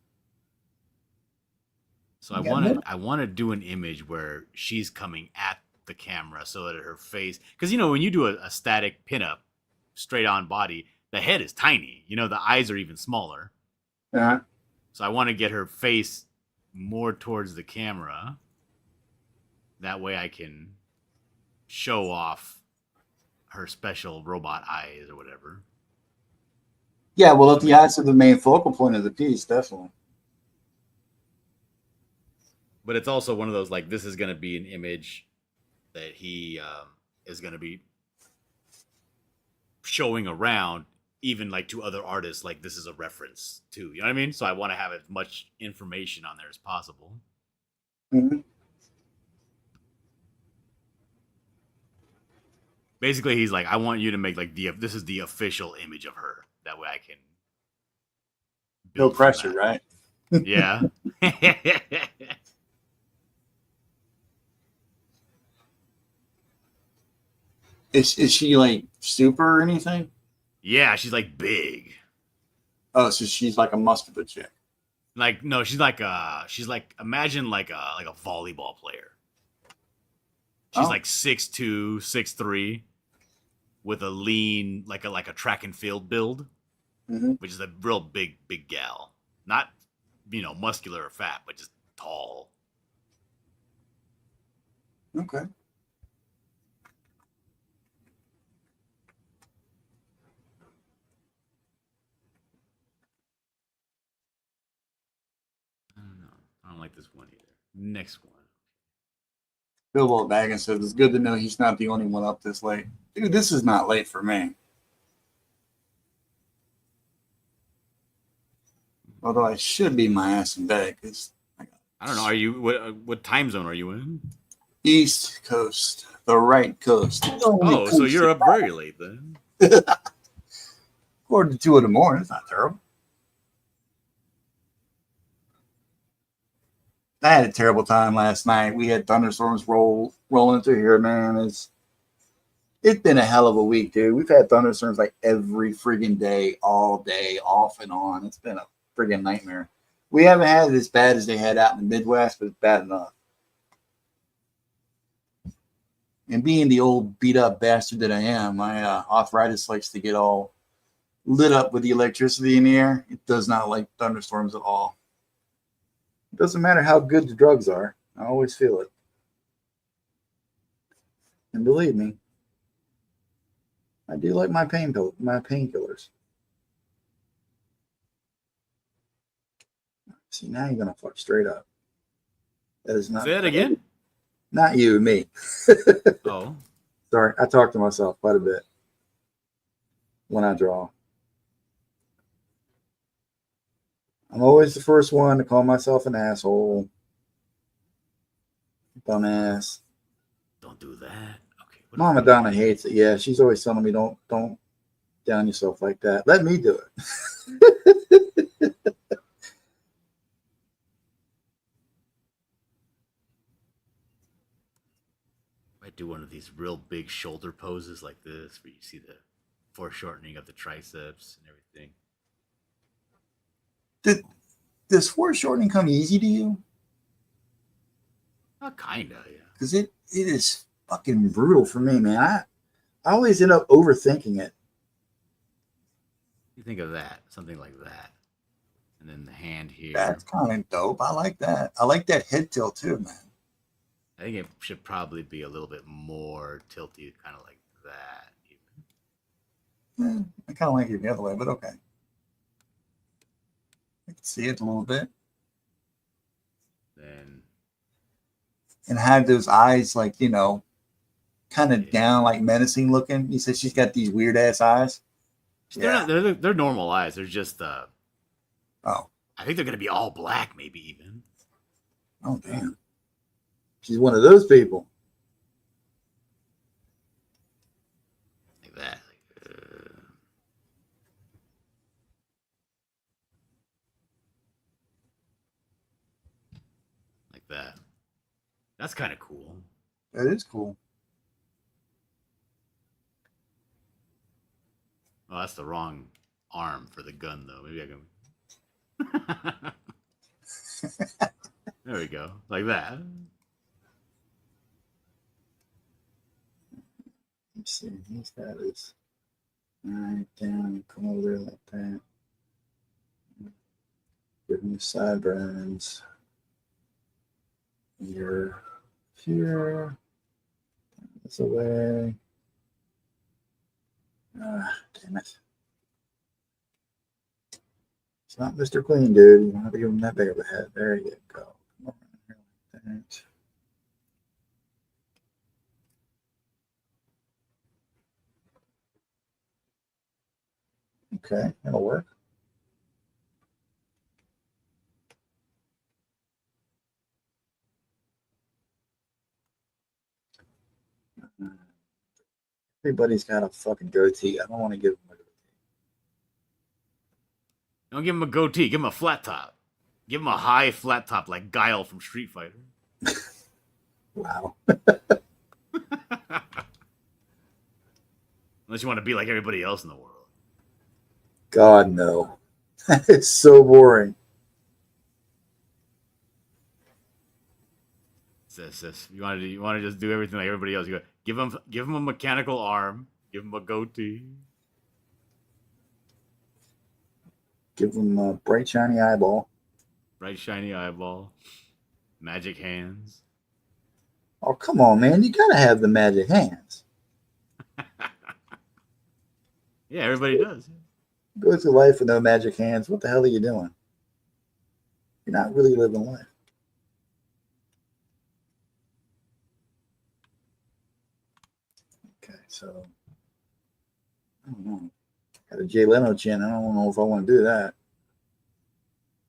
So You I want to do an image where she's coming at the camera so that her face, because you know when you do a static pinup, straight on body, the head is tiny. You know the eyes are even smaller. Uh-huh. So I want to get her face more towards the camera. That way I can show off her special robot eyes or whatever. Yeah, well, if the eyes are the main focal point of the piece, definitely. But it's also one of those like this is going to be an image that he is going to be showing around, even like to other artists. Like this is a reference to, you know what I mean? So I want to have as much information on there as possible. Mm-hmm. Basically, he's like, I want you to make like this is the official image of her. That way I can No build from pressure, that. right? Yeah. Is she like super or anything? Yeah, she's like big. Oh, so she's like a muscular chick. Like no, she's like imagine like a volleyball player. She's Oh, like 6'2", 6'3", with a lean like a track and field build, mm-hmm. which is a real big gal. Not muscular or fat, but just tall. Okay. I don't know. I don't like this one either. Next one. Bill Baggins says it's good to know he's not the only one up this late. Dude, this is not late for me. Although I should be my ass in bed because I don't know. Are you what time zone are you in? East Coast, the right coast. Oh, so you're up very late then. Quarter to 2 in the morning. It's not terrible. I had a terrible time last night. We had thunderstorms rolling through here, man. It's been a hell of a week, dude. We've had thunderstorms like every friggin' day, all day, off and on. It's been a friggin' nightmare. We haven't had it as bad as they had out in the Midwest, but it's bad enough. And being the old beat up bastard that I am, my arthritis likes to get all lit up with the electricity in the air. It does not like thunderstorms at all. It doesn't matter how good the drugs are. I always feel it. And believe me, I do like my painkillers. See, now you're gonna fuck straight up. That is not. Say that again. Not you, me. Oh. Sorry, I talk to myself quite a bit when I draw. I'm always the first one to call myself an asshole. Dumbass. Don't do that. Okay. Mama Donna hates it. Yeah, she's always telling me don't down yourself like that. Let me do it. I do one of these real big shoulder poses like this, where you see the foreshortening of the triceps and everything. Does foreshortening come easy to you? Kinda, yeah. Because it is fucking brutal for me, man. I always end up overthinking it. You think of that, something like that, and then the hand here. That's kind of dope. I like that. I like that head tilt too, man. I think it should probably be a little bit more tilty, kind of like that. Yeah, I kind of like it the other way, but okay. I can see it a little bit. Then and have those eyes like, you know, kind of down, like menacing looking. You said she's got these weird ass eyes. They're not. They're normal eyes. They're just. Oh. I think they're gonna be all black, maybe even. Oh damn. She's one of those people. Like that. Like that. That's kind of cool. That is cool. Oh, that's the wrong arm for the gun, though. Maybe I can. There we go. Like that. Let's see. He's got his right down. Come over there like that. Give him the sideburns. You're here. This away. Damn it. It's not Mr. Clean, dude. You don't have to give him that big of a head. There you go. Come on here like that. Okay, that'll work. Everybody's got a fucking goatee. I don't want to give them a goatee. Don't give him a goatee. Give him a flat top. Give him a high flat top like Guile from Street Fighter. Wow. Unless you want to be like everybody else in the world. God, no. It's so boring. Sis. You want to just do everything like everybody else. You go, give him a mechanical arm. Give him a goatee. Give him a bright, shiny eyeball. Bright, shiny eyeball. Magic hands. Oh, come on, man. You got to have the magic hands. Yeah, everybody does. Go through life with no magic hands. What the hell are you doing? You're not really living life. Okay, so I don't know. Got a Jay Leno chin. I don't know if I want to do that.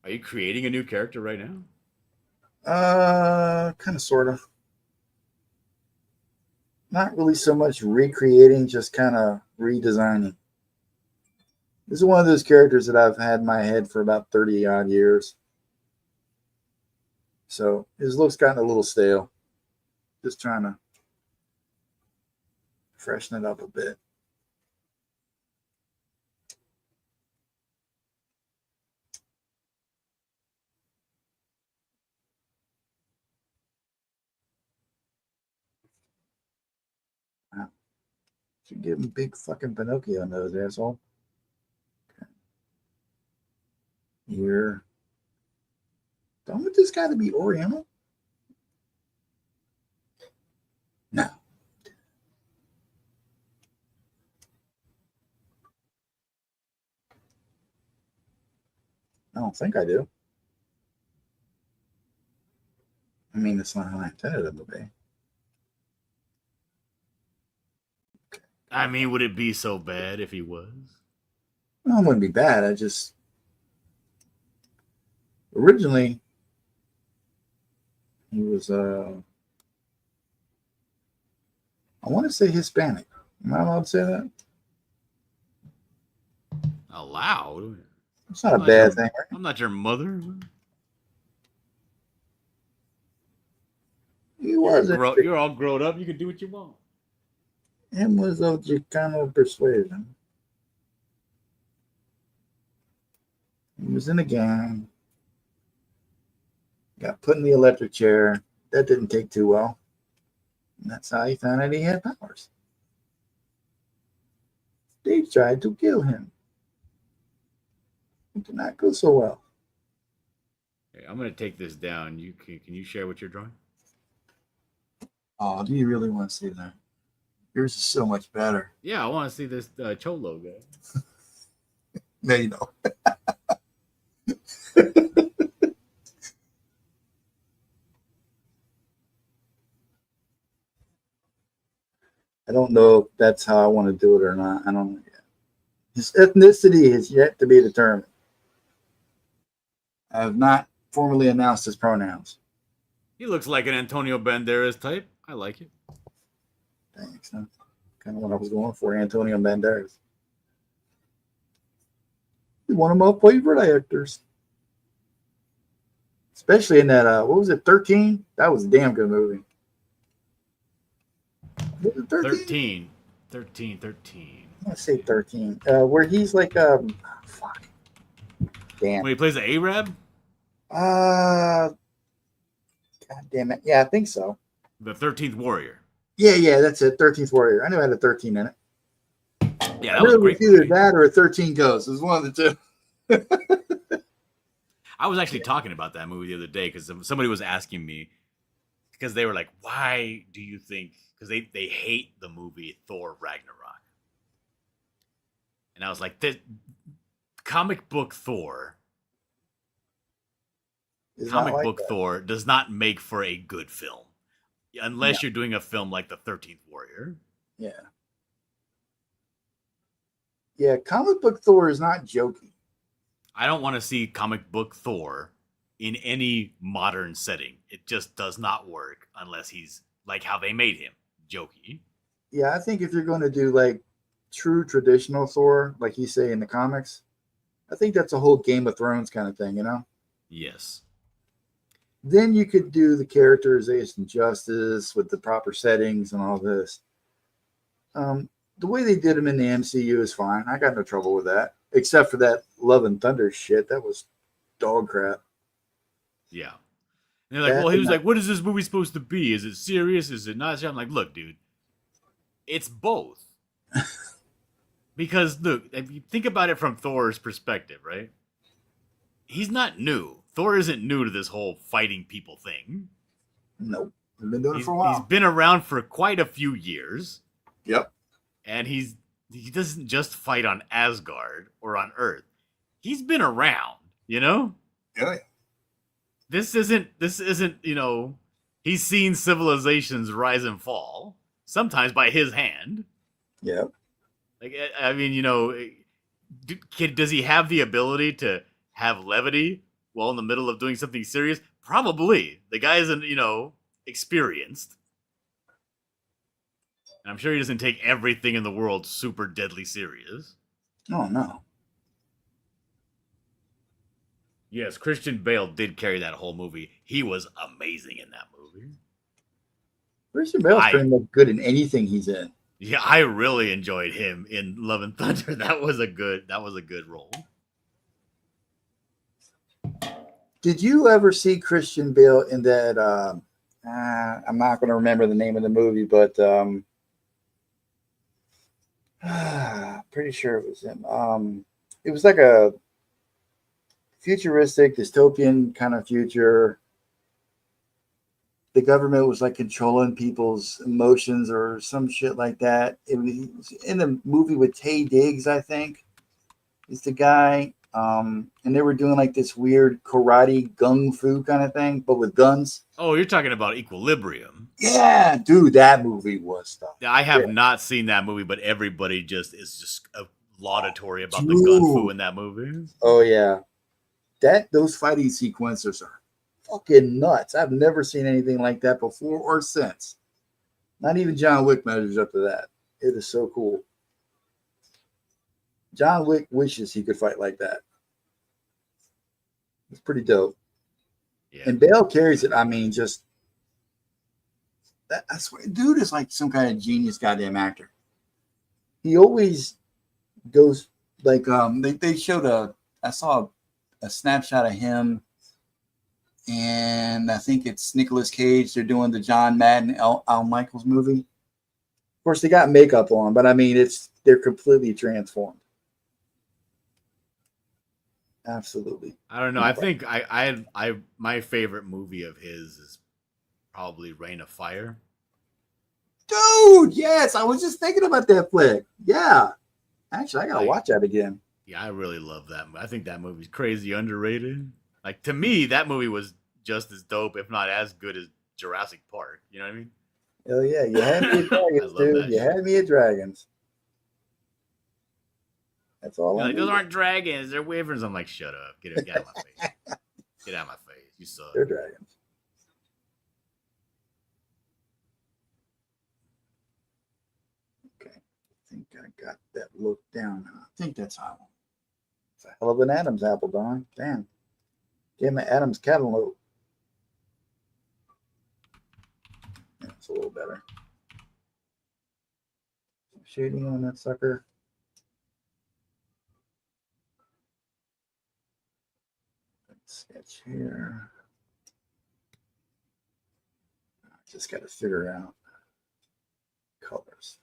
Are you creating a new character right now? Kind of, sort of. Not really so much recreating, just kind of redesigning. This is one of those characters that I've had in my head for about 30 odd years. So his look's gotten a little stale. Just trying to freshen it up a bit. Wow. Should give him big fucking Pinocchio nose, asshole. Okay. Here. Don't want this guy to be Oriental? No. I don't think I do. I mean, it's not how I intended it to be. I mean, would it be so bad if he was? Well, it wouldn't be bad. I just originally he was I want to say Hispanic. Am I allowed to say that? Allowed? It's not a bad thing, right? I'm not your mother. He was. You're all grown up. You can do what you want. Him was of Chicano persuasion. He was in a gang. Got put in the electric chair. That didn't take too well. And that's how he found out he had powers. They tried to kill him. It did not go so well. Hey, I'm gonna take this down. Can you share what you're drawing? Oh, do you really want to see that? Yours is so much better. Yeah, I want to see this Cholo guy. No, you don't. I don't know if that's how I want to do it or not. I don't know yet. His ethnicity has yet to be determined. I have not formally announced his pronouns. He looks like an Antonio Banderas type. I like it. Thanks. That's kind of what I was going for, Antonio Banderas. He's one of my favorite actors. Especially in that, what was it, 13? That was a damn good movie. Was it 13? 13. I say 13. Where he's like, fuck. Damn. When he plays the Arab? God damn it. Yeah, I think so. The 13th Warrior. Yeah, that's it. 13th Warrior. I knew I had a 13 in it. Yeah, that was a great either movie. that or a 13 Ghosts. It was one of the two. I was actually talking about that movie the other day because somebody was asking me, because they were like, why do you think, because they hate the movie Thor Ragnarok. And I was like, the comic book Thor Thor does not make for a good film. Unless you're doing a film like the 13th Warrior. Yeah. Yeah, comic book Thor is not jokey. I don't want to see comic book Thor in any modern setting. It just does not work unless he's like how they made him, jokey. Yeah, I think if you're going to do like true traditional Thor, like you say in the comics, I think that's a whole Game of Thrones kind of thing, you know? Yes. Then you could do the characterization justice with the proper settings and all this. The way they did them in the MCU is fine. I got no trouble with that, except for that Love and Thunder shit. That was dog crap. Yeah. And they're like, well, he was like, what is this movie supposed to be? Is it serious? Is it not? I'm like, look, dude, it's both. Because, look, if you think about it from Thor's perspective, right? He's not new. Thor isn't new to this whole fighting people thing. Nope. He's been doing it for a while. He's been around for quite a few years. Yep. And he doesn't just fight on Asgard or on Earth. He's been around, you know? Yeah. This isn't, you know, he's seen civilizations rise and fall, sometimes by his hand. Yep. Like, I mean, you know, does he have the ability to have levity while in the middle of doing something serious? Probably. The guy isn't, you know, experienced. And I'm sure he doesn't take everything in the world super deadly serious. Oh, no. Yes, Christian Bale did carry that whole movie. He was amazing in that movie. Christian Bale's pretty much good in anything he's in. Yeah, I really enjoyed him in Love and Thunder. That was a good role. Did you ever see Christian Bale in that? I'm not going to remember the name of the movie, but pretty sure it was him. It was like a futuristic, dystopian kind of future. The government was like controlling people's emotions or some shit like that. It was in the movie with Taye Diggs, I think. Is the guy. And they were doing like this weird karate gung fu kind of thing, but with guns. Oh, you're talking about Equilibrium. Yeah, dude, that movie was stuff. I have not seen that movie, but everybody is just laudatory about the gun fu in that movie. Oh yeah, those fighting sequences are fucking nuts. I've never seen anything like that before or since. Not even John Wick measures up to that. It is so cool. John Wick wishes he could fight like that. It's pretty dope. Yeah. And Bale carries it. I mean, just that. I swear, dude is like some kind of genius, goddamn actor. He always goes like they showed I saw a snapshot of him, and I think it's Nicolas Cage. They're doing the John Madden Al Michaels movie. Of course, they got makeup on, but I mean, they're completely transformed. Absolutely. I don't know. I think I my favorite movie of his is probably Reign of Fire. Dude, yes, I was just thinking about that flick. Yeah, actually, I gotta watch that again. Yeah, I really love that. I think that movie's crazy underrated. Like, to me, that movie was just as dope, if not as good as Jurassic Park. You know what I mean? Oh yeah, you had me at dragons, dude. You had me at dragons. That's all. Like, those aren't dragons; they're wyverns. I'm like, shut up, get out of my face, get out of my face. You suck. They're dragons. Okay, I think I got that look down. I think that's how. It's a hell of an Adam's apple, Don. Damn, give him an Adam's cantaloupe. That's a little better. Some shading on that sucker. Sketch here. I just got to figure out colors.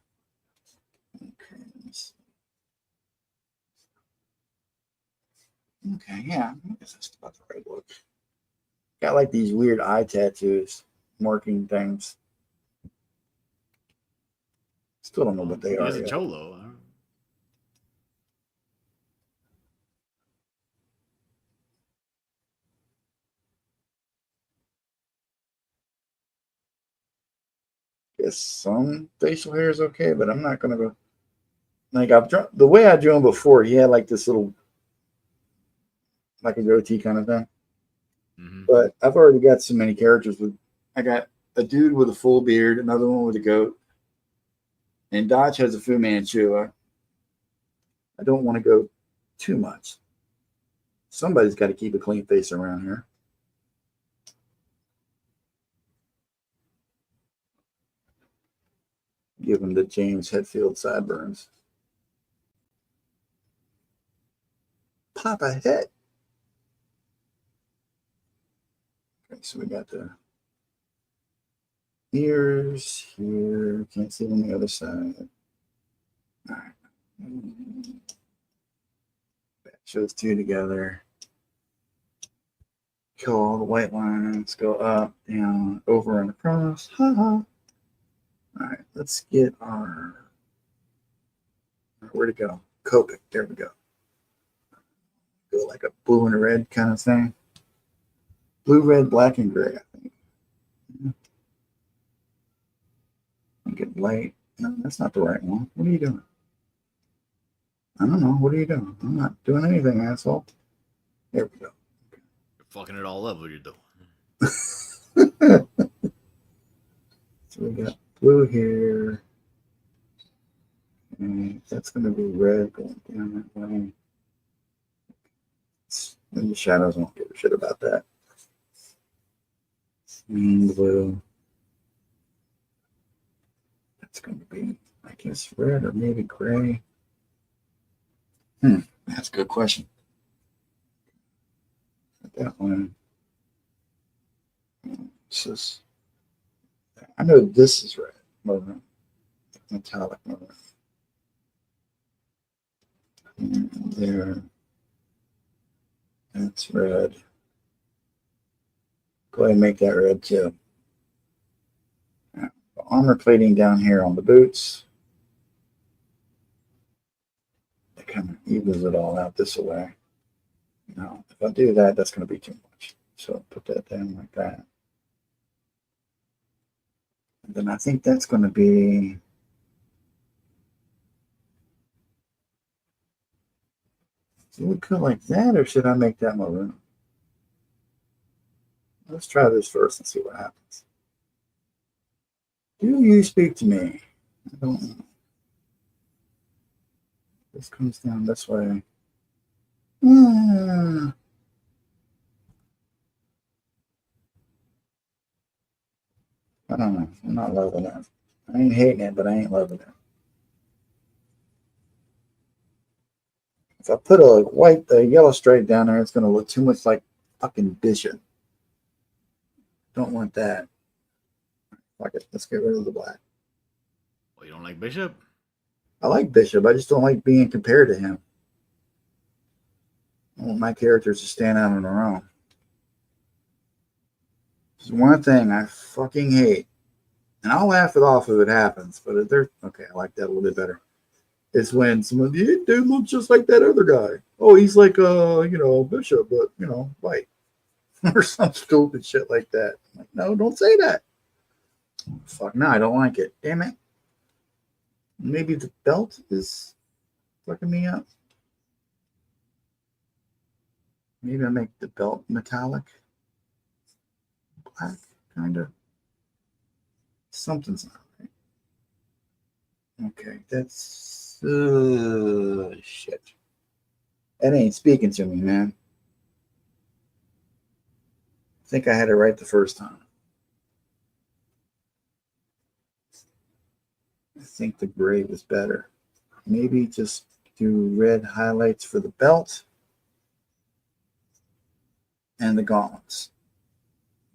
Okay, let me see. Okay, yeah, I guess that's about the right look. Got like these weird eye tattoos, marking things. Still don't know what they are. He's a cholo. Guess some facial hair is okay, but I'm not gonna go. Like I've drawn the way I drew him before. He had like this little, like a goatee kind of thing. Mm-hmm. But I've already got so many characters with. I got a dude with a full beard, another one with a goat, and Dodge has a Fu Manchu. I don't want to go too much. Somebody's got to keep a clean face around here. Give him the James Hetfield sideburns. Pop a head. Okay, so we got the ears here. Can't see on the other side. All right. Shows two together. Kill all the white lines. Go up, down, over, and across. Ha ha. All right, let's get our. Where'd it go? Copic. There we go. Go like a blue and a red kind of thing. Blue, red, black, and gray, I think. Make it light. No, that's not the right one. What are you doing? I don't know. What are you doing? I'm not doing anything, asshole. There we go. Okay. You're fucking it all up. What are you doing? So we got blue here. And that's going to be red going down that way. And the shadows won't give a shit about that. And blue. That's going to be, I guess, red or maybe gray. That's a good question. That one. This I know this is red. Maroon. Metallic maroon. And there. That's red. Go ahead and make that red too. Now, the armor plating down here on the boots. It kind of evens it all out this way. No, if I do that, that's going to be too much. So put that down like that. And then I think that's going to be. Do we cut like that, or should I make that maroon? Let's try this first and see what happens. Do you speak to me? I don't know. This comes down this way. I don't know. I'm not loving it. I ain't hating it, but I ain't loving it. If I put a yellow stripe down there, it's going to look too much like fucking Bishop. Don't want that. Fuck it. Let's get rid of the black. Well, you don't like Bishop? I like Bishop. I just don't like being compared to him. I want my characters to stand out on their own. There's one thing I fucking hate, and I'll laugh it off if it happens, but if they're okay, I like that a little bit better. It's when someone, yeah, dude looks just like that other guy. Oh, he's like Bishop, but white. Or some stupid shit like that. I'm like, no, don't say that. Fuck no, I don't like it. Damn it. Maybe the belt is fucking me up. Maybe I make the belt metallic. Black, kind of. Something's not right. Okay, that's shit. That ain't speaking to me, man. I think I had it right the first time. I think the gray was better. Maybe just do red highlights for the belt and the gauntlets.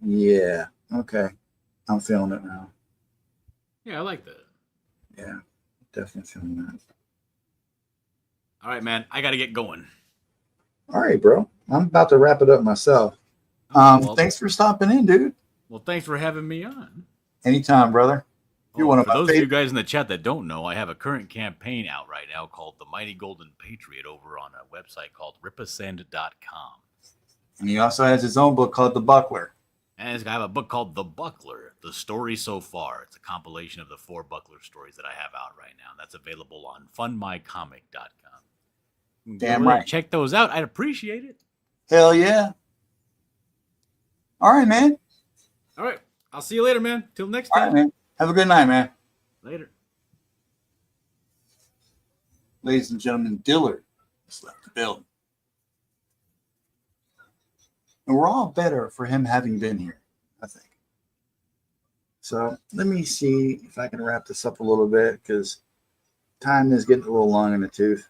Yeah, okay. I'm feeling it now. Yeah, I like that. Yeah, definitely feeling that. All right, man. I got to get going. All right, bro. I'm about to wrap it up myself. Well, Thanks for stopping in, dude. well, thanks for having me on. Anytime, brother. You're one of For my those of you favorite. guys in the chat that don't know, I have a current campaign out right now called The Mighty Golden Patriot over on a website called ripasend.com. And he also has his own book called The Buckler. And I have a book called The Buckler, The Story So Far. It's a compilation of the 4 Buckler stories that I have out right now. That's available on fundmycomic.com. Damn right. Check those out. I'd appreciate it. Hell yeah. All right, man. All right. I'll see you later, man. Till next All time. right, man. Have a good night, man. Later. Ladies and gentlemen, Dillard has left the building. And we're all better for him having been here, I think. So let me see if I can wrap this up a little bit because time is getting a little long in the tooth.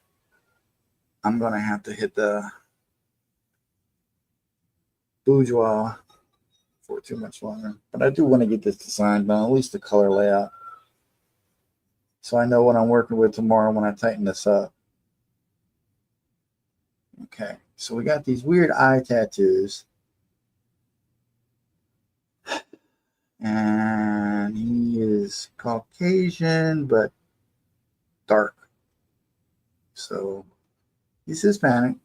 I'm going to have to hit the bourgeois for too much longer. But I do want to get this design done, at least the color layout. So I know what I'm working with tomorrow when I tighten this up. Okay, so we got these weird eye tattoos. And he is Caucasian, but dark. So he's Hispanic.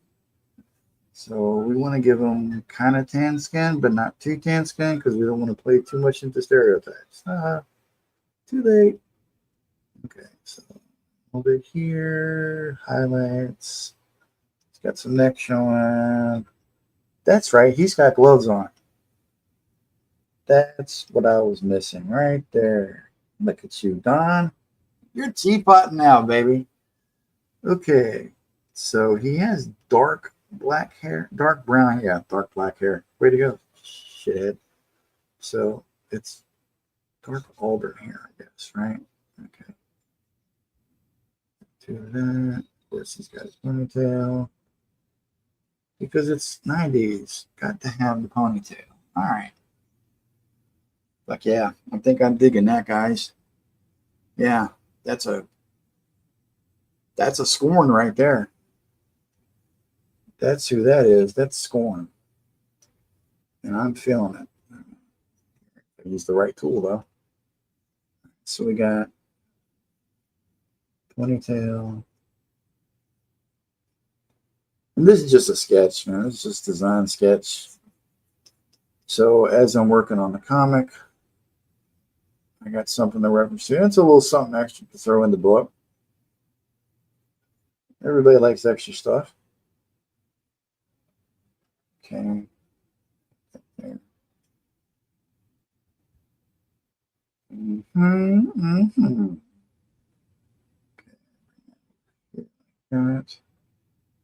So we want to give him kind of tan skin, but not too tan skin because we don't want to play too much into stereotypes. Too late. Okay, so over here, highlights. He's got some neck showing. That's right, he's got gloves on. That's what I was missing right there. Look at you, Don. You're teapotting now, baby. Okay, so he has dark black hair, dark brown, yeah, dark black hair. Way to go, shit. So it's dark auburn hair, I guess, right? Okay. Do that. Of course, he's got his ponytail. Because it's 90s. Got to have the ponytail. All right. Like, yeah, I think I'm digging that, guys. Yeah, that's a Scorn right there. That's who that is. That's Scorn. And I'm feeling it. I used the right tool, though. So we got ponytail. And this is just a sketch, man. It's just a design sketch. So as I'm working on the comic, I got something to reference to. It's a little something extra to throw in the book. Everybody likes extra stuff. Okay. Mm-hmm. That.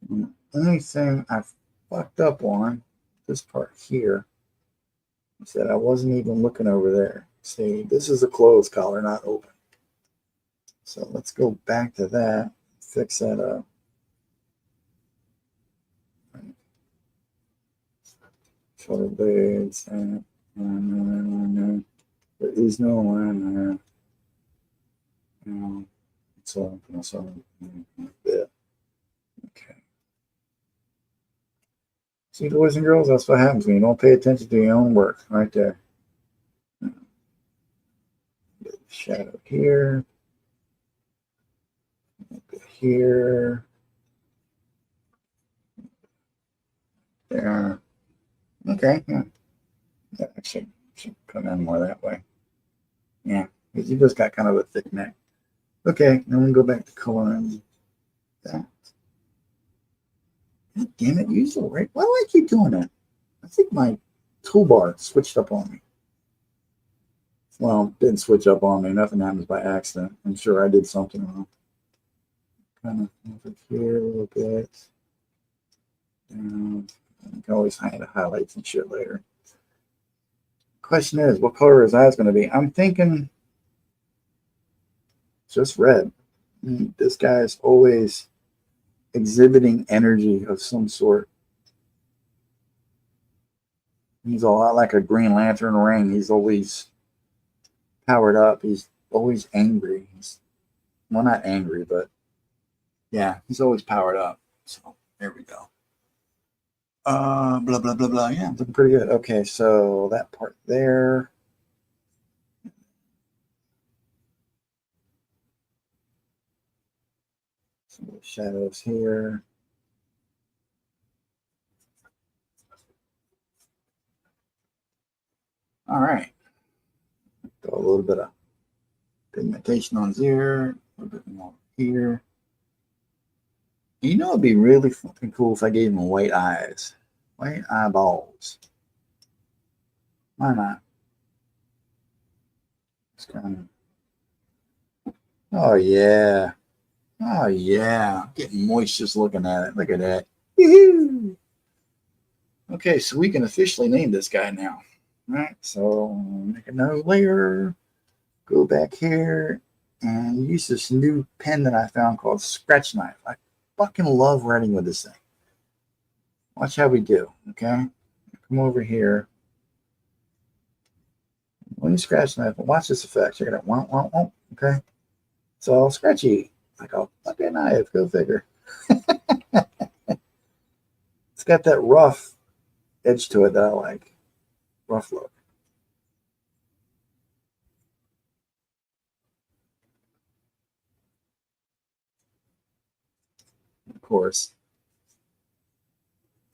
The only thing I fucked up on this part here is that I wasn't even looking over there. See, this is a closed collar, not open. So let's go back to that, fix that up. Shoulder blades, and there is no line there. It's all yeah. Okay. See, boys and girls, that's what happens when you don't pay attention to your own work, right there. Shadow here. Here. There. Okay. Yeah. That should come in more that way. Yeah, because you just got kind of a thick neck. Okay, now we can go back to coloring that. God damn it, use the right. Why do I keep doing that? I think my toolbar switched up on me. Well, didn't switch up on me. Nothing happens by accident. I'm sure I did something wrong. Kind of over here a little bit. Down. I can always hide the highlights and shit later. Question is, what color his eyes going to be? I'm thinking just red. This guy is always exhibiting energy of some sort. He's a lot like a Green Lantern ring. He's always powered up. He's always angry. Well, not angry, but yeah, he's always powered up. So there we go. Blah blah blah blah. Yeah, looking pretty good. Okay, so that part there. Some shadows here. All right. Go a little bit of pigmentation on here, a little bit more here. You know, it'd be really fucking cool if I gave him white eyes, white eyeballs. Why not? It's kind of. Oh yeah. Oh yeah. I'm getting moist just looking at it. Look at that. Woo-hoo! Okay, so we can officially name this guy now. All right, so make another layer. Go back here and use this new pen that I found called Scratch Knife. I fucking love writing with this thing. Watch how we do, okay? Come over here. When you scratch knife, watch this effect. Check it out. Womp, okay? It's all scratchy. Like a fucking knife. Go figure. It's got that rough edge to it that I like. Rough look. Of course,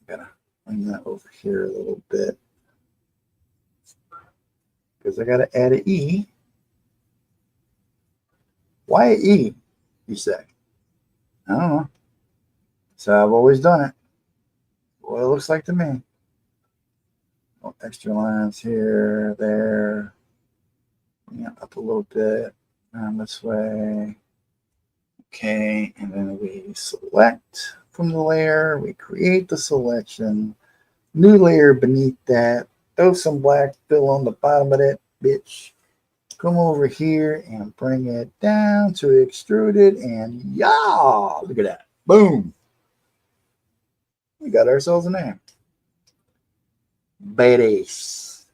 gotta bring that over here a little bit because I gotta add an E. Why an E, you say? I don't know. So I've always done it. What it looks like to me. Oh, extra lines here, there. Yeah, up a little bit. Down this way. Okay, and then we select from the layer. We create the selection. New layer beneath that. Throw some black fill on the bottom of that bitch. Come over here and bring it down to extrude it. And yeah, look at that. Boom. We got ourselves a name. Badass.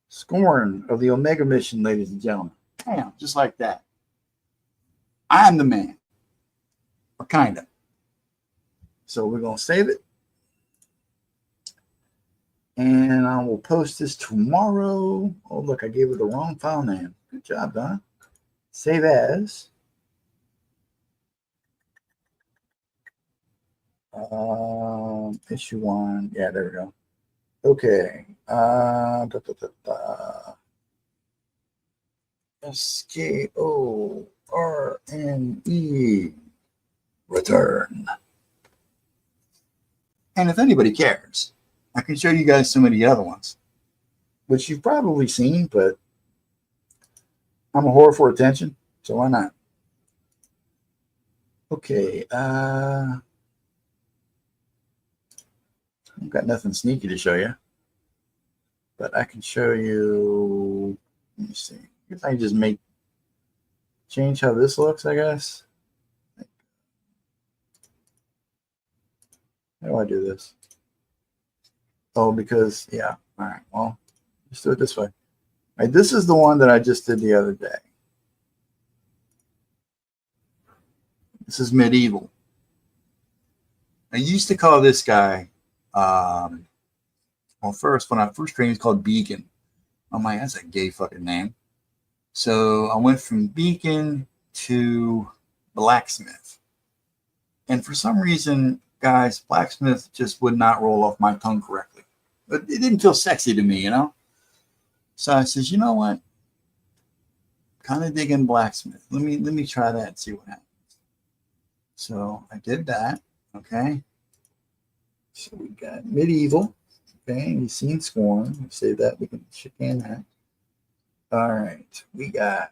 Scorn of the Omega mission, ladies and gentlemen. Damn, just like that. I'm the man. Or kind of. So we're going to save it. And I will post this tomorrow. Oh, look, I gave it the wrong file name. Good job, Donna. Save as. Issue 1. Yeah, there we go. Okay. SKORNE. Return. And if anybody cares, I can show you guys some of the other ones, which you've probably seen, but I'm a whore for attention, so why not? Okay. I've got nothing sneaky to show you, but I can show you. Let me see. If I just change how this looks, I guess. How do I do this? Oh, because, yeah. All right. Well, let's do it this way. All right. This is the one that I just did the other day. This is medieval. I used to call this guy, well, first, when I first trained, he was called Beacon. I'm like, that's a gay fucking name. So I went from Beacon to Blacksmith. And for some reason, guys, Blacksmith just would not roll off my tongue correctly. But it didn't feel sexy to me, you know? So I says, you know what? Kind of digging Blacksmith. Let me try that and see what happens. So I did that. Okay. So we got medieval. Okay. You've seen Scorn. We say that. We can chicane that. All right. We got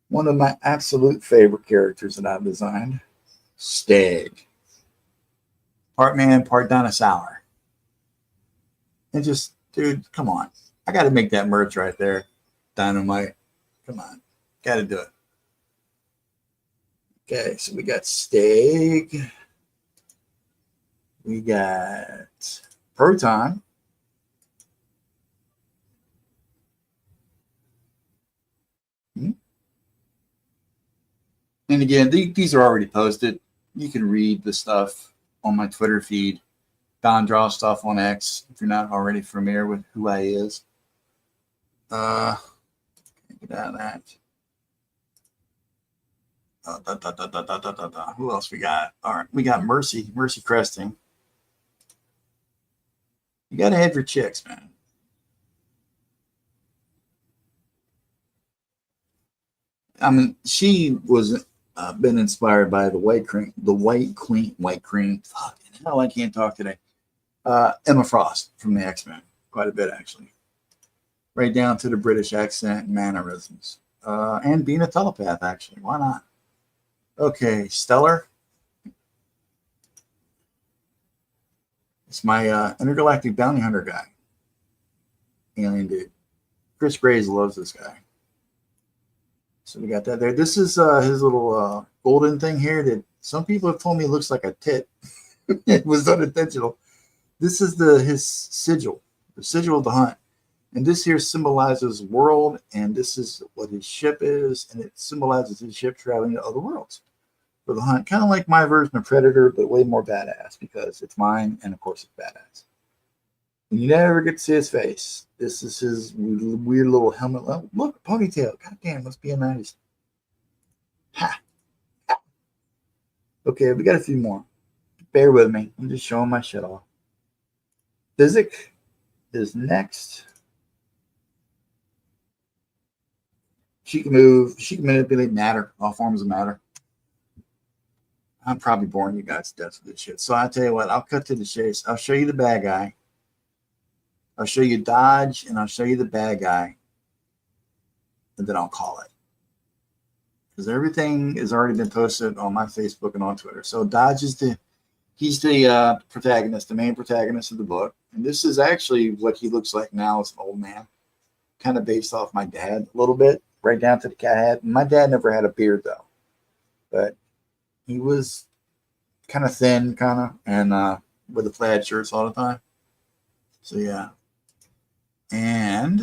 one of my absolute favorite characters that I've designed. Stag. Part man, part dinosaur. And just, dude, come on. I got to make that merch right there. Dynamite. Come on. Got to do it. Okay, so we got Stag. We got Proton. And again, these are already posted. You can read the stuff on my Twitter feed. Don Draw stuff on X, if you're not already familiar with who I is. Get out of that. Who else we got? All right, we got Mercy Cresting. You got to have your chicks, man. I mean, she was been inspired by the White Queen. Fucking hell, I can't talk today. Emma Frost from the X-Men, quite a bit actually. Right down to the British accent and mannerisms, and being a telepath. Actually, why not? Okay, Stellar. It's my intergalactic bounty hunter guy, alien dude. Chris Graves loves this guy. So we got that there. This is his little golden thing here that some people have told me looks like a tit. It was unintentional. This is his sigil, the sigil of the hunt. And this here symbolizes world, and this is what his ship is, and it symbolizes his ship traveling to other worlds for the hunt. Kind of like my version of Predator, but way more badass because it's mine, and of course it's badass. And you never get to see his face. This is his weird little helmet. Oh, look, ponytail. God damn, must be a nice. Ha. Okay, we got a few more. Bear with me. I'm just showing my shit off. Physic is next. She can move. She can manipulate matter, all forms of matter. I'm probably boring you guys to death with this shit. So I'll tell you what. I'll cut to the chase. I'll show you the bad guy. I'll show you Dodge, and I'll show you the bad guy. And then I'll call it. Because everything has already been posted on my Facebook and on Twitter. So Dodge is he's the protagonist, the main protagonist of the book. And this is actually what he looks like now as an old man. Kind of based off my dad a little bit, right down to the cat head. My dad never had a beard, though. But he was kind of thin, and with the plaid shirts all the time. So, yeah. And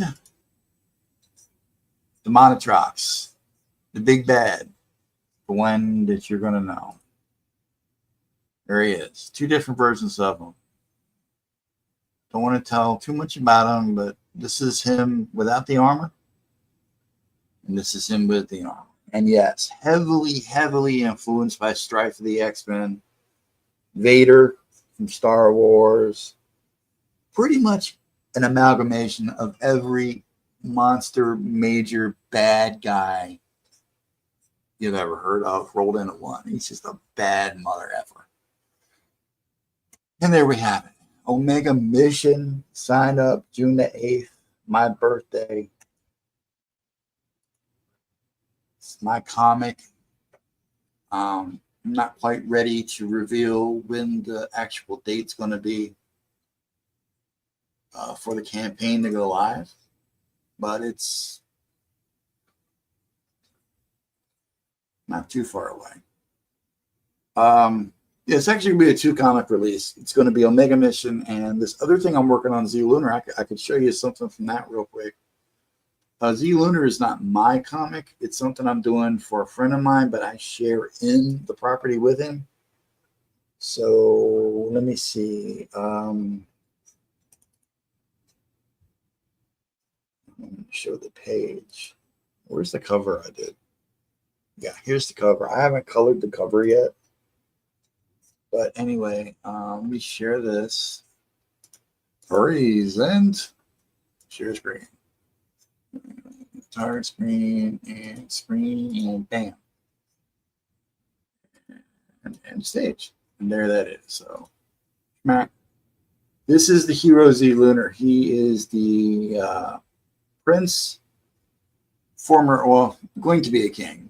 the Monotrox, the big bad, the one that you're going to know. There he is. Two different versions of him. Don't want to tell too much about him, but this is him without the armor. And this is him with the armor. And yes, heavily influenced by Strife of the X-Men Vader from Star Wars, pretty much an amalgamation of every monster major bad guy you've ever heard of rolled into one. He's just a bad mother effer. And there we have it. Omega Mission. Sign up June the 8th, my birthday. It's my comic. I'm not quite ready to reveal when the actual date's going to be for the campaign to go live, but it's not too far away. It's actually going to be a 2-comic release. It's going to be Omega Mission and this other thing I'm working on, Z Lunar. I could show you something from that real quick. Z Lunar is not my comic. It's something I'm doing for a friend of mine, but I share in the property with him. So let me see. Show the page. Where's the cover I did? Yeah, here's the cover. I haven't colored the cover yet. But anyway, let me share this. Present. Share screen. Target screen and bam. And stage. And there that is. So, this is the hero Z Lunar. He is the prince, going to be a king.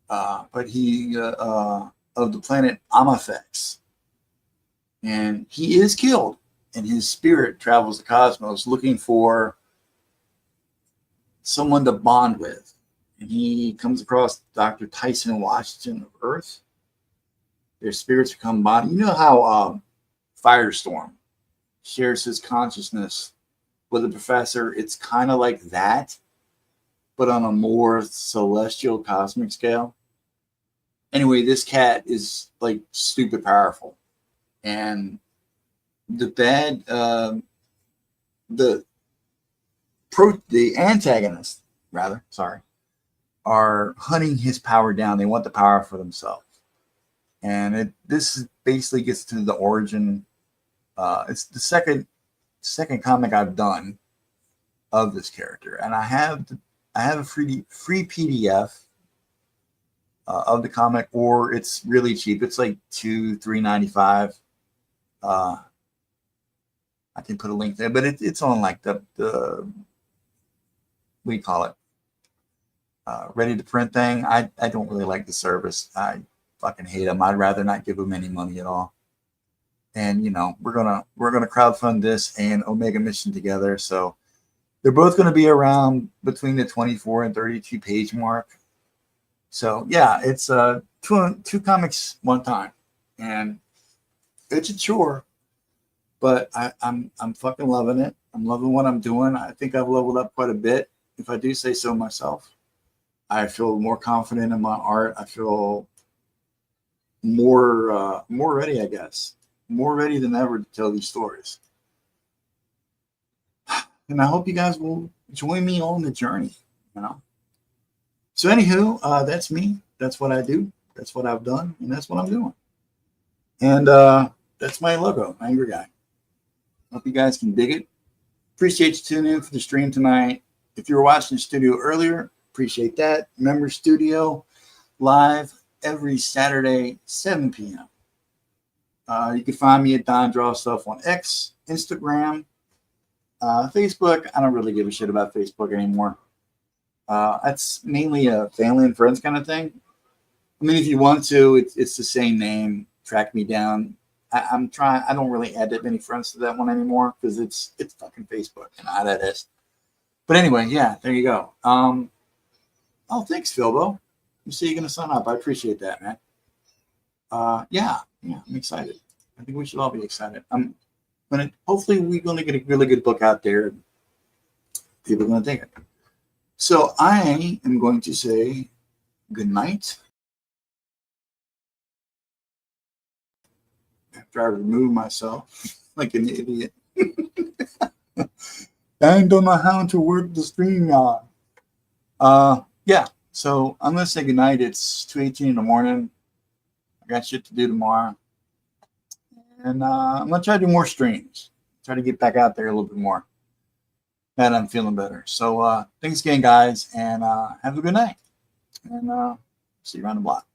But he of the planet Amafex. And he is killed, and his spirit travels the cosmos looking for someone to bond with. And he comes across Dr. Tyson Washington of Earth. Their spirits become bonded. You know how Firestorm shares his consciousness with a professor? It's kind of like that, but on a more celestial cosmic scale. Anyway, this cat is like stupid powerful. And the antagonists, are hunting his power down. They want the power for themselves. And this basically gets to the origin. It's the second comic I've done of this character, and I have a free PDF of the comic, or it's really cheap. It's like $3.95. I can put a link there, but it's on like the what do you call it? Ready to print thing. I don't really like the service. I fucking hate them. I'd rather not give them any money at all. And we're gonna crowdfund this and Omega Mission together. So they're both going to be around between the 24 and 32 page mark. So yeah, it's two comics one time, and it's a chore, but I'm fucking loving it. I'm loving what I'm doing. I think I've leveled up quite a bit, if I do say so myself. I feel more confident in my art. I feel more ready, I guess. More ready than ever to tell these stories. And I hope you guys will join me on the journey, So anywho, that's me. That's what I do. That's what I've done. And that's what I'm doing. And that's my logo, Angry Guy. Hope you guys can dig it. Appreciate you tuning in for the stream tonight. If you were watching the studio earlier, appreciate that. Remember, studio live every Saturday, 7 p.m. You can find me at Don Draw Stuff on X, Instagram, Facebook. I don't really give a shit about Facebook anymore. That's mainly a family and friends kind of thing. I mean, if you want to, it's the same name. Track me down. I'm trying. I don't really add that many friends to that one anymore because it's fucking Facebook and how that is. But anyway, yeah, there you go. Oh, thanks, Philbo. You say you're gonna sign up. I appreciate that, man. Yeah, I'm excited. I think we should all be excited. Hopefully we're gonna get a really good book out there. People are gonna take it. So I am going to say good night. After I remove myself like an idiot. I don't know how to work the stream on. Yeah. So I'm gonna say good night. It's 2:18 in the morning. I got shit to do tomorrow. And I'm going to try to do more streams. Try to get back out there a little bit more. Now that I'm feeling better. So thanks again, guys, and have a good night. And see you around the block.